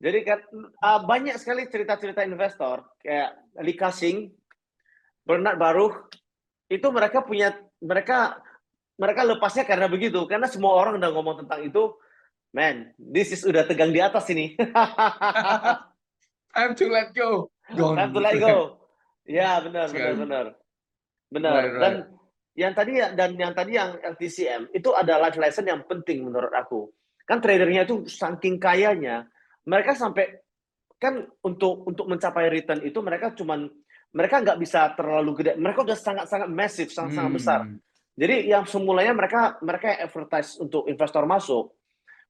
Jadi kan banyak sekali cerita-cerita investor kayak Lee Ka-shing, Bernard Baruch, itu mereka lepasnya karena begitu, karena semua orang udah ngomong tentang itu. Man, this is udah tegang di atas ini. Time to let go. Time to let go. Ya, benar. Right. Dan yang tadi yang TCM itu ada life lesson yang penting menurut aku. Kan tradernya itu saking kayanya, mereka sampai kan untuk mencapai return itu mereka nggak bisa terlalu gede. Mereka udah sangat-sangat massive, sangat besar. Jadi yang semulanya mereka advertise untuk investor masuk,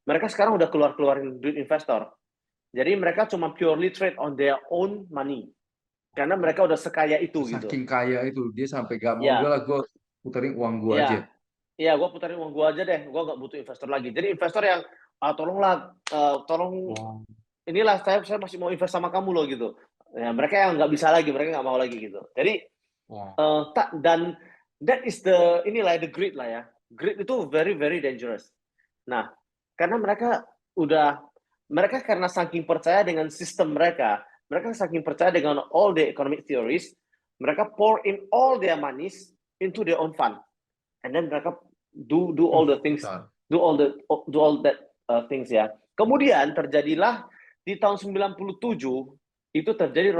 mereka sekarang udah keluarin duit investor. Jadi mereka cuma purely trade on their own money. Karena mereka udah sekaya itu gitu. Saking kaya itu dia sampai gak mau Ya, udahlah gue puterin uang gue aja. ya, ya, gue putarin uang gue aja deh. Gue nggak butuh investor lagi. Jadi investor yang tolonglah, tolong Wow. inilah saya masih mau invest sama kamu loh gitu. Ya, mereka yang nggak bisa lagi, mereka nggak mau lagi gitu. Jadi Wow. dan that is inilah the greed lah ya. Greed itu very very dangerous. Nah, karena mereka karena saking percaya dengan sistem mereka saking percaya dengan all the economic theories, mereka pour in all their monies into their own fund, and then mereka do all the things, Besar. do all that things ya. Kemudian terjadilah di tahun 97 itu terjadi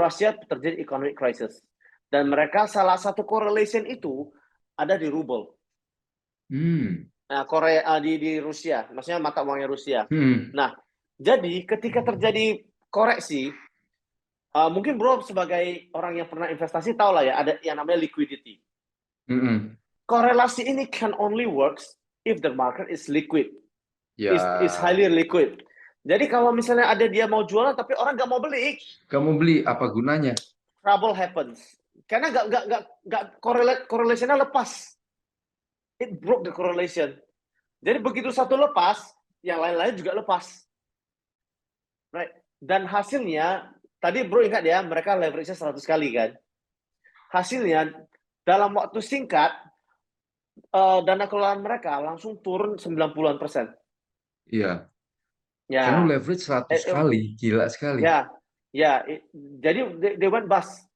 economic crisis, dan mereka salah satu correlation itu ada di ruble. Hmm. Nah, Korea di Rusia, maksudnya mata uangnya Rusia. Hmm. Nah, jadi ketika terjadi koreksi, mungkin bro sebagai orang yang pernah investasi tahu lah ya, ada yang namanya liquidity. Hmm. Korelasi ini can only works if the market is liquid, is Ya, highly liquid. Jadi kalau misalnya ada dia mau jualan tapi orang nggak mau beli, kamu beli apa gunanya? trouble happens. Karena nggak correlationnya lepas. It broke the correlation. Jadi begitu satu lepas, yang lain-lain juga lepas. Right. Dan hasilnya, tadi bro ingat ya, mereka leverage-nya 100 kali kan. Hasilnya, dalam waktu singkat, dana kelolaan mereka langsung turun 90-an%. Iya. Karena Ya, leverage 100 kali, gila sekali. ya, ya. Jadi they went bust.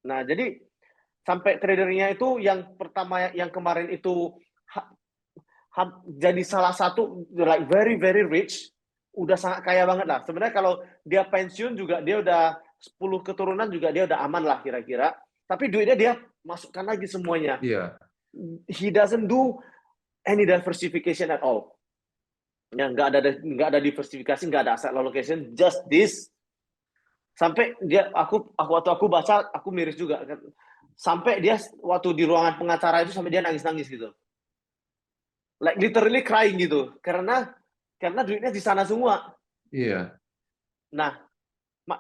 Nah, jadi sampai tradernya itu yang pertama yang kemarin itu jadi salah satu like very very rich, udah sangat kaya banget lah. Sebenarnya kalau dia pensiun juga dia udah 10 keturunan juga dia udah aman lah kira-kira. Tapi duitnya dia masukkan lagi semuanya. Iya. He doesn't do any diversification at all. Ya, nggak ada diversifikasi, nggak ada asset allocation, just this. Sampai dia waktu aku baca aku miris juga. Sampai dia waktu di ruangan pengacara itu sampai dia nangis-nangis gitu. Like literally crying gitu. Karena duitnya di sana semua. Iya. Nah,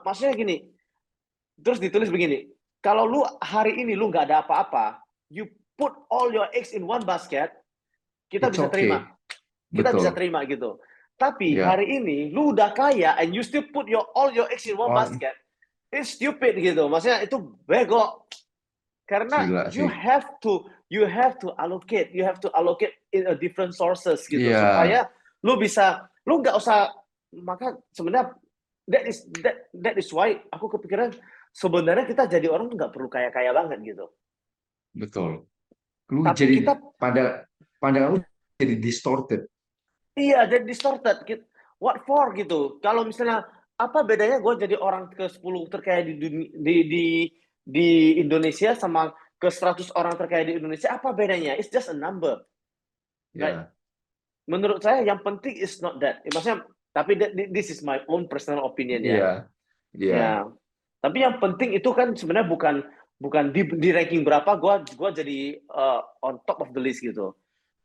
maksudnya gini, terus ditulis begini, kalau lu hari ini lu nggak ada apa-apa, you put all your eggs in one basket, kita It's bisa terima. okay. Kita bisa Betul. terima gitu. Tapi Ya. hari ini lu udah kaya and you still put all your eggs in one Wah, basket, it's stupid gitu. Maksudnya itu bego. Karena gila sih. you have to allocate in a different sources gitu Iya. supaya lu nggak usah, maka sebenarnya that is why aku kepikiran sebenarnya kita jadi orang nggak perlu kaya-kaya banget gitu. Betul. Lu Tapi jadi kita pandangan lu jadi distorted. iya jadi distorted. What for gitu? Kalau misalnya apa bedanya gue jadi orang ke-10 terkaya di Indonesia sama ke 100 orang terkaya di Indonesia, apa bedanya? It's just a number. Right? Ya. Menurut saya yang penting is not that. Maksudnya, tapi this is my own personal opinion ya. Iya. Iya. Ya. Tapi yang penting itu kan sebenarnya bukan di ranking berapa gua jadi on top of the list gitu.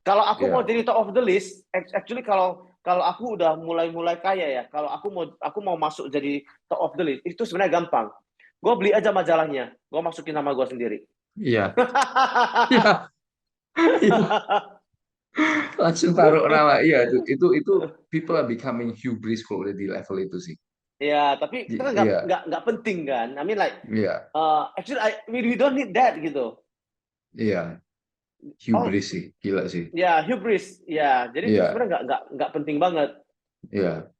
Kalau aku mau Iya. jadi top of the list, actually kalau aku udah mulai kaya ya, kalau aku mau masuk jadi top of the list, itu sebenarnya gampang. Gue beli aja majalahnya, gue masukin nama gue sendiri. Iya. Iya. Iya. Langsung taruh nama. Iya, itu people are becoming hubris kalau udah di level itu sih. Ya, tapi itu kan Iya. nggak penting kan. I mean like, Iya. actually we don't need that gitu. Iya. Oh, Hubris sih, gila sih. ya hubris, ya. Jadi itu Iya. sebenarnya nggak penting banget. Iya.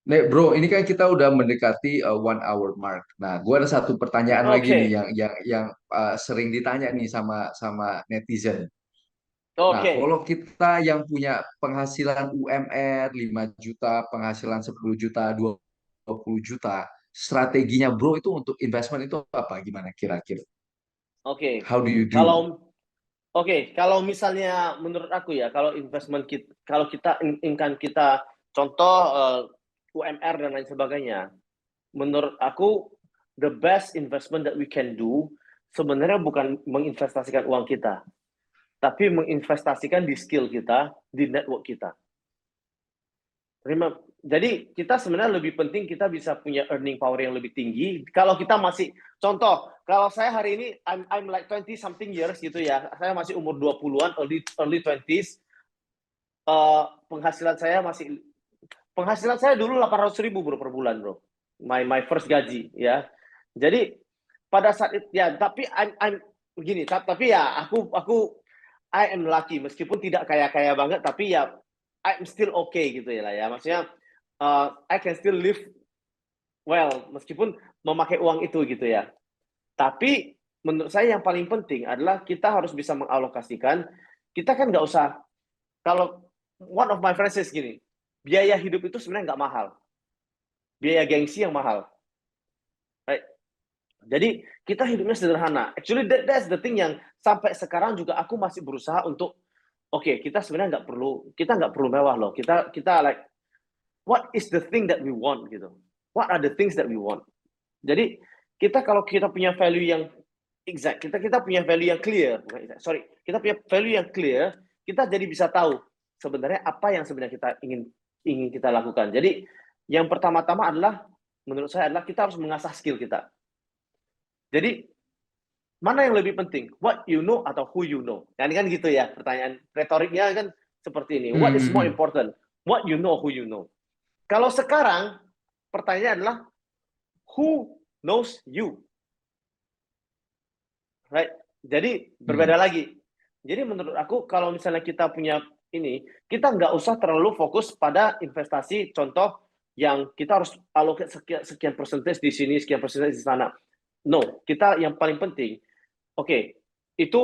Nih, bro, ini kan kita udah mendekati 1 hour mark. Nah, gua ada satu pertanyaan lagi nih Oke, yang sering ditanya nih sama sama netizen. Nah, oke, kalau kita yang punya penghasilan UMR 5 juta, penghasilan 10 juta, 20 juta, strateginya bro itu untuk investment itu apa? Gimana kira-kira? oke. How do you do? Kalau kalau misalnya menurut aku ya, kalau investment kita, kalau kita income kita, contoh UMR dan lain sebagainya, menurut aku the best investment that we can do sebenarnya bukan menginvestasikan uang kita, tapi menginvestasikan di skill kita, di network kita. Jadi kita sebenarnya lebih penting kita bisa punya earning power yang lebih tinggi. Kalau kita masih, contoh, kalau saya hari ini I'm like 20 something years gitu ya, saya masih umur 20-an, early 20s, penghasilan saya dulu 800.000 bro per bulan bro, my first gaji ya. Jadi pada saat itu ya, tapi I'm begini, tapi ya aku I am lucky meskipun tidak kaya banget, tapi ya I'm still okay gitu ya lah ya. Maksudnya I can still live well meskipun memakai uang itu gitu ya. Tapi menurut saya yang paling penting adalah kita harus bisa mengalokasikan. Kita kan nggak usah, kalau one of my friends says gini, biaya hidup itu sebenarnya nggak mahal. Biaya gengsi yang mahal. Right? Jadi kita hidupnya sederhana. Actually that's the thing yang sampai sekarang juga aku masih berusaha untuk kita sebenarnya kita nggak perlu mewah loh. Kita like what is the thing that we want gitu. What are the things that we want? Jadi kalau kita punya value yang exact, kita punya value yang clear, kita punya value yang clear, kita jadi bisa tahu sebenarnya apa yang sebenarnya kita ingin kita lakukan. Jadi yang pertama-tama adalah menurut saya adalah kita harus mengasah skill kita. Jadi mana yang lebih penting? What you know atau who you know? Kan gitu ya, pertanyaan retoriknya kan seperti ini. What is more important? What you know, who you know. Kalau sekarang pertanyaannya adalah who knows you. Right? Jadi berbeda lagi. Jadi menurut aku kalau misalnya kita punya ini, kita nggak usah terlalu fokus pada investasi, contoh yang kita harus allocate sekian persentase di sini, sekian persentase di sana. No, kita yang paling penting, itu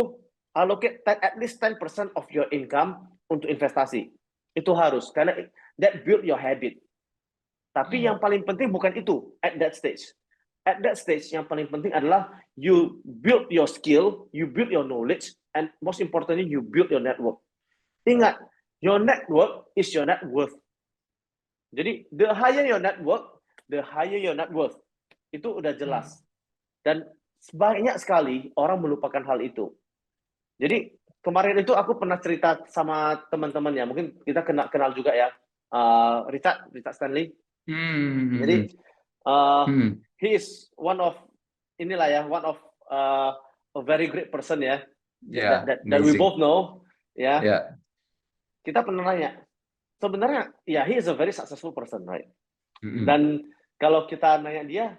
allocate at least 10% of your income untuk investasi. Itu harus, karena that build your habit. Tapi yang paling penting bukan itu at that stage. At that stage, yang paling penting adalah you build your skill, you build your knowledge, and most importantly, you build your network. Ingat, your network is your net worth. Jadi, the higher your network, the higher your net worth. Itu udah jelas. Dan banyak sekali orang melupakan hal itu. Jadi, kemarin itu aku pernah cerita sama teman-teman ya, mungkin kita kenal juga ya, Richard Stanley. Jadi, he is one of one of a very great person ya, that we both know ya. Kita pernah nanya, sebenarnya ya he is a very successful person, right? Dan kalau kita nanya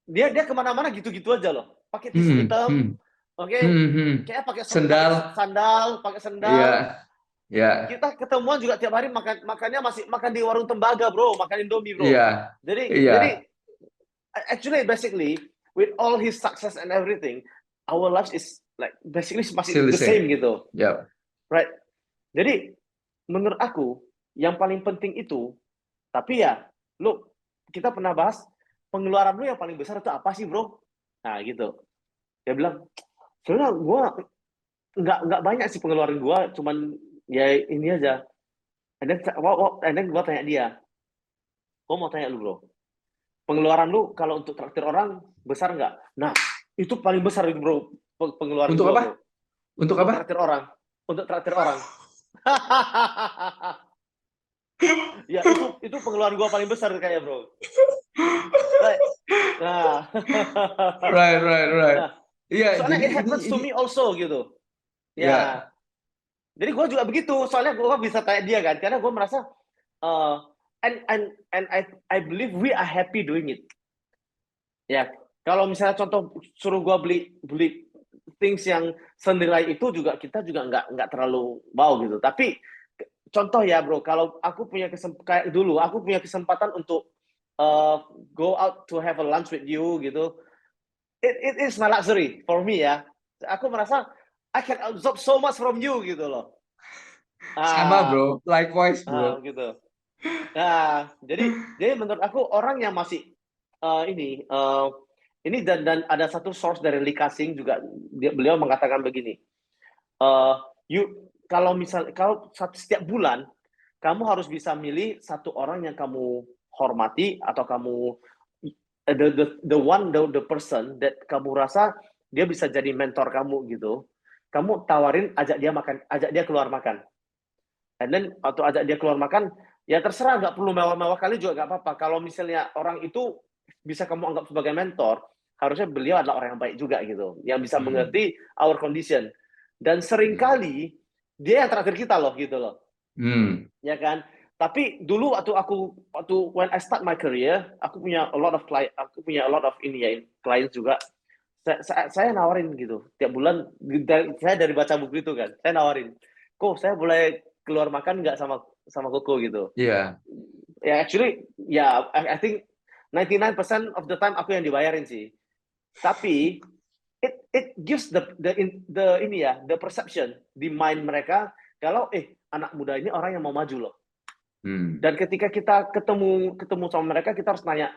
dia kemana-mana gitu-gitu aja loh, pakai tis hitam, kayak pakai sandal, pakai sendal. Kita ketemuan juga tiap hari makannya masih makan di warung tembaga bro, makan Indomie bro. Jadi actually basically with all his success and everything, our lives is like basically masih the same gitu. Right? Jadi menurut aku yang paling penting itu, tapi ya kita pernah bahas pengeluaran lu yang paling besar itu apa sih bro? Nah gitu. Dia bilang, sebenarnya gue nggak banyak sih pengeluaran gue, cuman ya ini aja. And then gue tanya dia, gue mau tanya lu bro, pengeluaran lu kalau untuk traktir orang besar nggak? Nah itu paling besar bro pengeluaran untuk gua, apa? Bro. Untuk apa? Untuk traktir orang. Ya itu pengeluaran gua paling besar kayak bro. Nah. Right. Nah, soalnya it happens to me also gitu. Ya. Jadi gue juga begitu. Soalnya gue bisa tanya dia kan, karena gue merasa and I believe we are happy doing it. Ya, kalau misalnya contoh suruh gue beli things yang senilai itu juga kita juga nggak terlalu mau gitu. Tapi contoh ya bro, kalau aku punya kesempatan untuk go out to have a lunch with you gitu, it is my luxury for me ya. Aku merasa I can absorb so much from you gitu loh. Sama bro, likewise bro. Gitu. Nah, jadi menurut aku orang yang masih ini dan ada satu source dari Lee Ka-shing juga, beliau mengatakan begini, kalau setiap bulan kamu harus bisa milih satu orang yang kamu hormati atau kamu the person that kamu rasa dia bisa jadi mentor kamu gitu. kamu tawarin ajak dia keluar makan. And then atau ajak dia keluar makan, ya terserah, nggak perlu mewah-mewah kali juga nggak apa-apa. Kalau misalnya orang itu bisa kamu anggap sebagai mentor, harusnya beliau adalah orang yang baik juga gitu, yang bisa mengerti our condition. Dan seringkali dia yang terakhir kita loh gitu loh, ya kan? Tapi dulu waktu when I start my career, aku punya a lot of clients juga. Saya nawarin gitu tiap bulan, saya dari baca buku itu kan, saya nawarin, kok saya boleh keluar makan nggak sama Koko gitu. Iya. Ya actually ya I think 99% of the time aku yang dibayarin sih. Tapi it gives the perception di mind mereka kalau anak muda ini orang yang mau maju loh. Dan ketika kita ketemu sama mereka, kita harus nanya,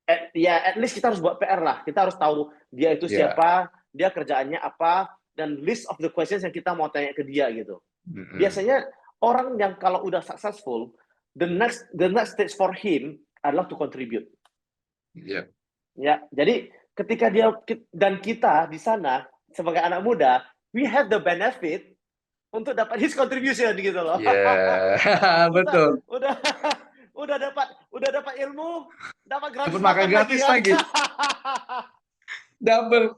at least kita harus buat PR lah. Kita harus tahu dia itu siapa, dia kerjaannya apa, dan list of the questions yang kita mau tanya ke dia gitu. Biasanya orang yang kalau udah successful, the next stage for him adalah to contribute. Ya, jadi ketika dia dan kita di sana sebagai anak muda, we have the benefit untuk dapat his contribution gitu loh. Betul. Udah dapat ilmu, dapat gratis makan gratis lagi. Double.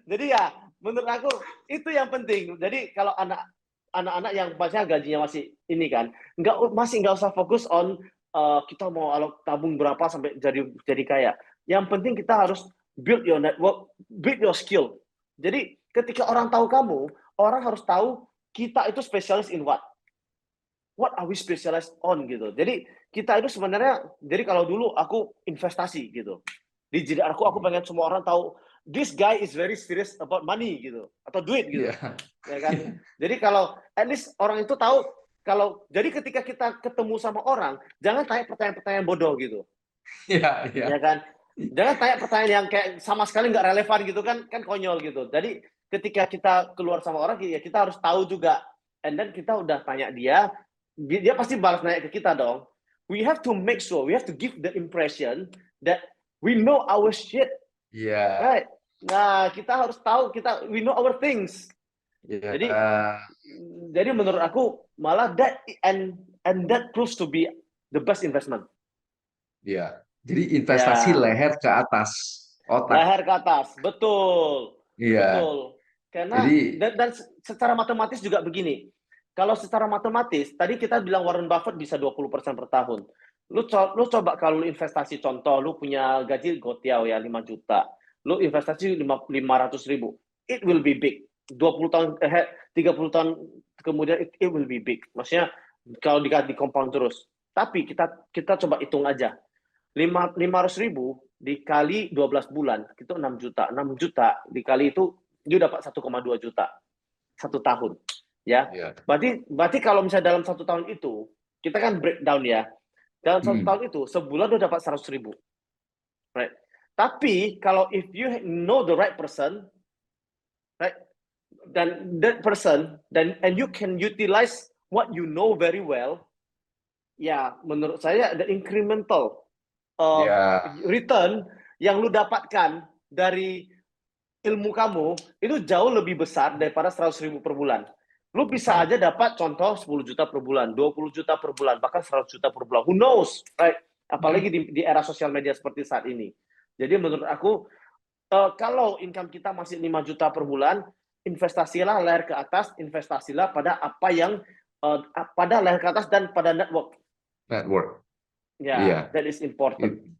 Jadi ya menurut aku itu yang penting. Jadi kalau anak-anak yang gajinya masih ini kan, nggak usah fokus on kita mau tabung berapa sampai jadi kaya. Yang penting kita harus build your network, build your skill. Jadi ketika orang tahu kamu, orang harus tahu kita itu spesialis in what are we specialized on gitu. Jadi kita itu sebenarnya, jadi kalau dulu aku investasi gitu, di JDR aku pengen semua orang tahu this guy is very serious about money gitu, atau duit gitu, ya kan. Jadi kalau at least orang itu tahu, jadi ketika kita ketemu sama orang, jangan tanya pertanyaan-pertanyaan bodoh gitu, ya kan. Jangan tanya pertanyaan yang kayak sama sekali nggak relevan gitu kan konyol gitu. Jadi ketika kita keluar sama orang, ya kita harus tahu juga, and then kita udah tanya dia pasti balas nanya ke kita dong. We have to make sure, we have to give the impression that we know our shit. Right? Nah, kita harus tahu, we know our things. Jadi menurut aku malah that proves to be the best investment. Jadi investasi leher ke atas otak. Leher ke atas, betul. Betul. Karena dan secara matematis juga begini. Kalau secara matematis, tadi kita bilang Warren Buffett bisa 20% per tahun. Lu coba kalau lu investasi, contoh, lu punya gaji gotiau ya 5 juta. Lu investasi 500 ribu. It will be big. 20 tahun ahead, 30 tahun kemudian it will be big. Maksudnya kalau di compound terus. Tapi kita coba hitung aja. 500 ribu dikali 12 bulan, itu 6 juta. 6 juta dikali itu, dia dapat 1,2 juta. 1 tahun. Ya, berarti kalau misalnya dalam 1 tahun itu kita kan breakdown ya, dalam 1 tahun itu sebulan udah dapat 100 ribu, right? Tapi kalau if you know the right person, right, dan that person, and you can utilize what you know very well, ya menurut saya ada incremental return yang lu dapatkan dari ilmu kamu itu jauh lebih besar daripada 100 ribu per bulan. Lu bisa aja dapat contoh 10 juta per bulan, 20 juta per bulan, bahkan 100 juta per bulan. Who knows, right? Apalagi di era sosial media seperti saat ini. Jadi menurut aku, kalau income kita masih 5 juta per bulan, investasilah leher ke atas, investasilah pada apa yang, pada leher ke atas dan pada network. That is important.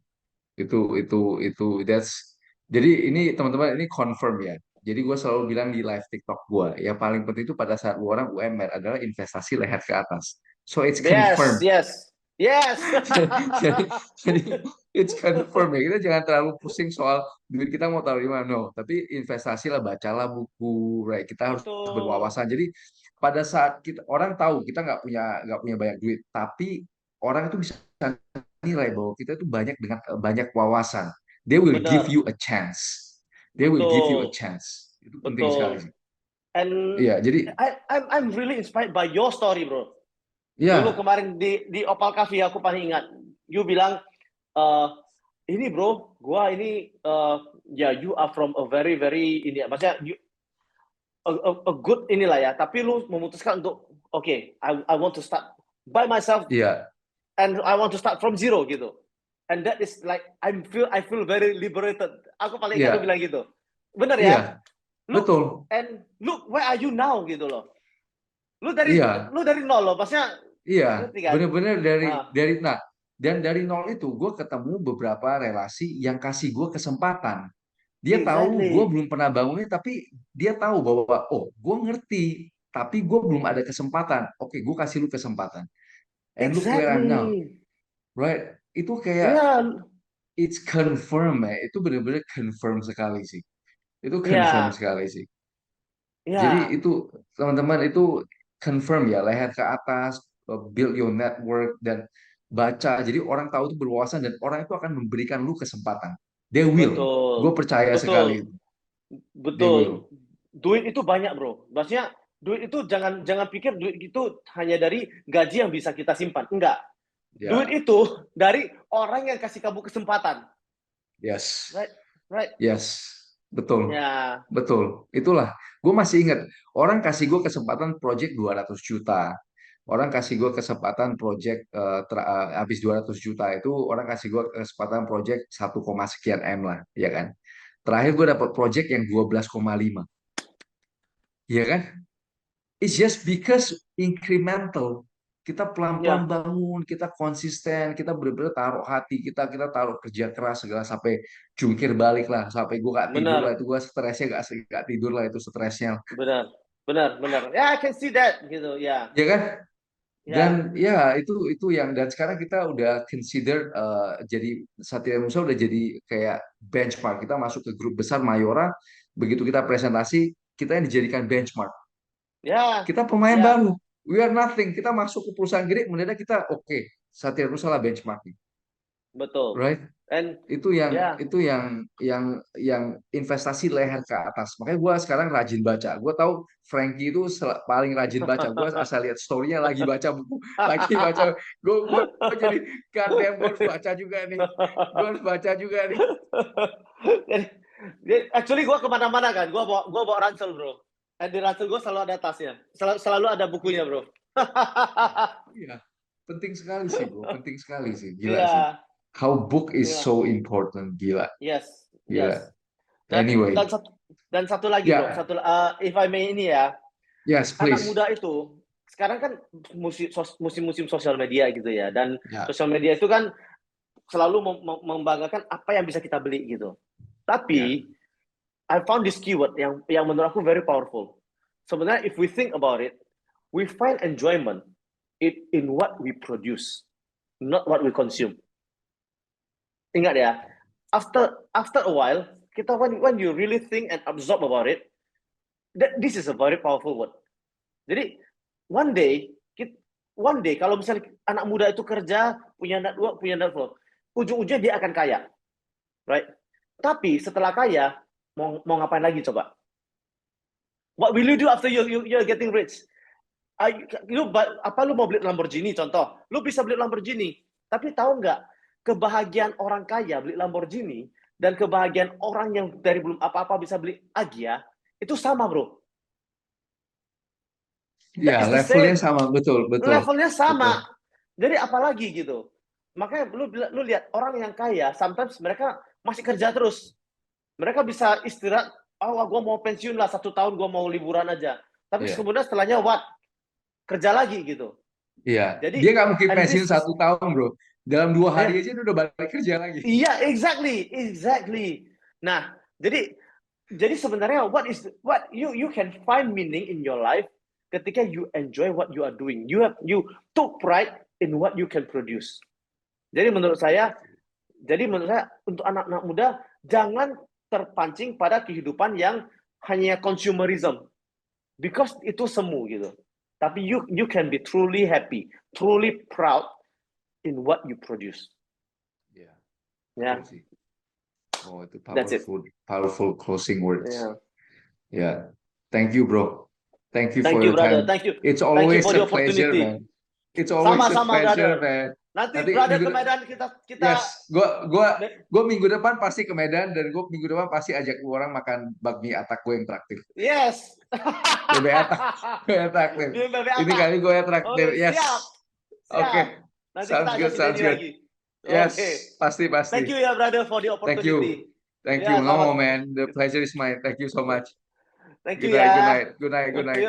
Jadi ini teman-teman, ini confirm ya. Jadi gue selalu bilang di live TikTok gue, yang paling penting itu pada saat orang UMR adalah investasi leher ke atas. So it's confirmed. Yes. Jadi it's confirmed ya. Kita jangan terlalu pusing soal duit kita mau taruh di mana. No, tapi investasi lah, bacalah buku, right? Kita harus berwawasan. Jadi pada saat orang tahu kita nggak punya banyak duit, tapi orang itu bisa nilai bahwa kita itu dengan banyak wawasan. They will give you a chance. Itu penting sekali sih. And I'm really inspired by your story, bro. Dulu kemarin di Opal Cafe aku paling ingat, you bilang, ini bro, gua ini, you are from a very very ini, maksudnya a good inilah ya, tapi lu memutuskan untuk I want to start by myself Iya, and I want to start from zero gitu. And that is like I feel very liberated. Aku paling ingat lu iya, bilang gitu. Bener ya? iya, Look betul. where are you now gitu loh. Iya, Lu dari nol loh, maksudnya iya, ngerti kan? bener-bener Ah, nah, dan dari nol itu gue ketemu beberapa relasi yang kasih gue kesempatan. Dia tahu gue exactly. belum pernah bangunnya, tapi dia tahu bahwa oh, gue ngerti, tapi gue belum ada kesempatan. Oke, gue kasih lu kesempatan. And look where I'm now, Exactly. right? Itu kayak Ya, it's confirm ya, itu bener-bener confirm sekali sih. Itu confirm ya, sekali sih. Jadi ya, itu teman-teman itu confirm ya, leher ke atas, build your network dan baca. Jadi orang tahu itu berwawasan dan orang itu akan memberikan lu kesempatan. They will. Gue betul. percaya sekali. Betul. They Betul. will. Duit itu banyak, Bro. Maksudnya duit itu jangan jangan pikir duit itu hanya dari gaji yang bisa kita simpan. Enggak. Duit Ya, itu dari orang yang kasih kamu kesempatan. yes. Right? Right? Yes, betul, Ya, betul. Itulah, gue masih ingat orang kasih gue kesempatan project 200 juta. Orang kasih gue kesempatan project habis 200 juta itu orang kasih gue kesempatan project 1, sekian M lah, ya kan? Terakhir gue dapat project yang 12,5, ya kan? It's just because incremental. Kita pelan-pelan ya, bangun, kita konsisten, kita benar-benar taruh hati kita, kita taruh kerja keras segala sampai jungkir balik lah, sampai gue gak tidur lah benar. itu gue stresnya gak tidur lah itu stresnya, Benar. Benar, benar. Ya, I can see that gitu. Ya. ya kan? Dan Ya. ya itu yang dan sekarang kita udah consider jadi Satria Musa udah jadi kayak benchmark kita masuk ke grup besar Mayora begitu kita presentasi kita yang dijadikan benchmark. Ya. Kita pemain Ya, baru. We are nothing. Kita masuk ke perusahaan gede, mendadak kita oke. Satria Nusa lah benchmarking, betul. right? And Itu yang ya. itu yang investasi leher ke atas. Makanya gue sekarang rajin baca. Gue tahu Frankie itu paling rajin baca. Gue asal lihat story-nya lagi baca buku, lagi baca. Gue jadi goddamn gue harus baca juga nih. Gue harus baca juga nih. Actually gue kemana-mana kan, gue bawa ransel bro. Dan di ransel gue selalu ada tasnya, selalu ada bukunya bro. Iya, penting sekali sih, bro. Penting sekali sih. Gila sih. Iya, How book is iya, so important. Gila, yes, gila. yes. Dan Anyway, satu lagi bro, ya, if I may ini ya, yes, anak please. muda itu sekarang kan musim sosial media gitu ya, dan Ya, sosial media itu kan selalu membanggakan apa yang bisa kita beli gitu. ya, Tapi I found this keyword yang menurut aku very powerful. Sebenarnya if we think about it, we find enjoyment in what we produce, not what we consume. Ingat ya, after a while, kita when you really think and absorb about it, this is a very powerful word. Jadi one day, one day kalau misalnya anak muda itu kerja, punya network, ujung-ujungnya dia akan kaya, right? Tapi setelah kaya, mau ngapain lagi coba? What will you do after you're getting rich? Lu mau beli Lamborghini contoh, lu bisa beli Lamborghini, tapi tahu nggak kebahagiaan orang kaya beli Lamborghini dan kebahagiaan orang yang dari belum apa-apa bisa beli Agya itu sama bro. That ya, is the levelnya same, sama, betul, betul, levelnya betul. sama. Jadi apalagi gitu. Makanya lu lihat orang yang kaya, sometimes mereka masih kerja terus. Mereka bisa istirahat, gue mau pensiun lah 1 tahun, gue mau liburan aja. Tapi Iya, kemudian setelahnya what? Kerja lagi gitu. iya. Dia Jadi, nggak mungkin and pensiun this is 1 tahun, bro. Dalam 2 hari ya, aja dia udah balik kerja lagi. iya, exactly. Nah, jadi sebenarnya what you can find meaning in your life ketika you enjoy what you are doing. You took pride in what you can produce. Jadi menurut saya, untuk anak-anak muda jangan terpancing pada kehidupan yang hanya consumerism, because itu semu gitu. Tapi you can be truly happy, truly proud in what you produce. Iya, betul Ya, sih. Oh, itu that's it. powerful, powerful closing words. Ya. Ya, thank you, bro. Thank you for Thank you, your brother. time. It's Thank you always for the a pleasure, opportunity. man. It's always a Sama-sama, pleasure, brother. man. Nanti Nanti brother ke minggu Medan kita yes, gua minggu depan pasti ke Medan dan gua minggu depan pasti ajak orang makan bakmi atak gue yang traktir. yes. Bebek atak, gue yang traktir. Di bebek Ini atak. kali gue yang traktir. Oke, Yes. siap. Oke. Nanti Sounds kita ajak good, si sounds Denny good. lagi. Yes, Oke. pasti. Thank you ya brother for the Thank you. opportunity. Thank Ya, you. No, selamat. man. The pleasure is mine. Thank you so much. Thank you Good night, good ya. night. Good night, good night.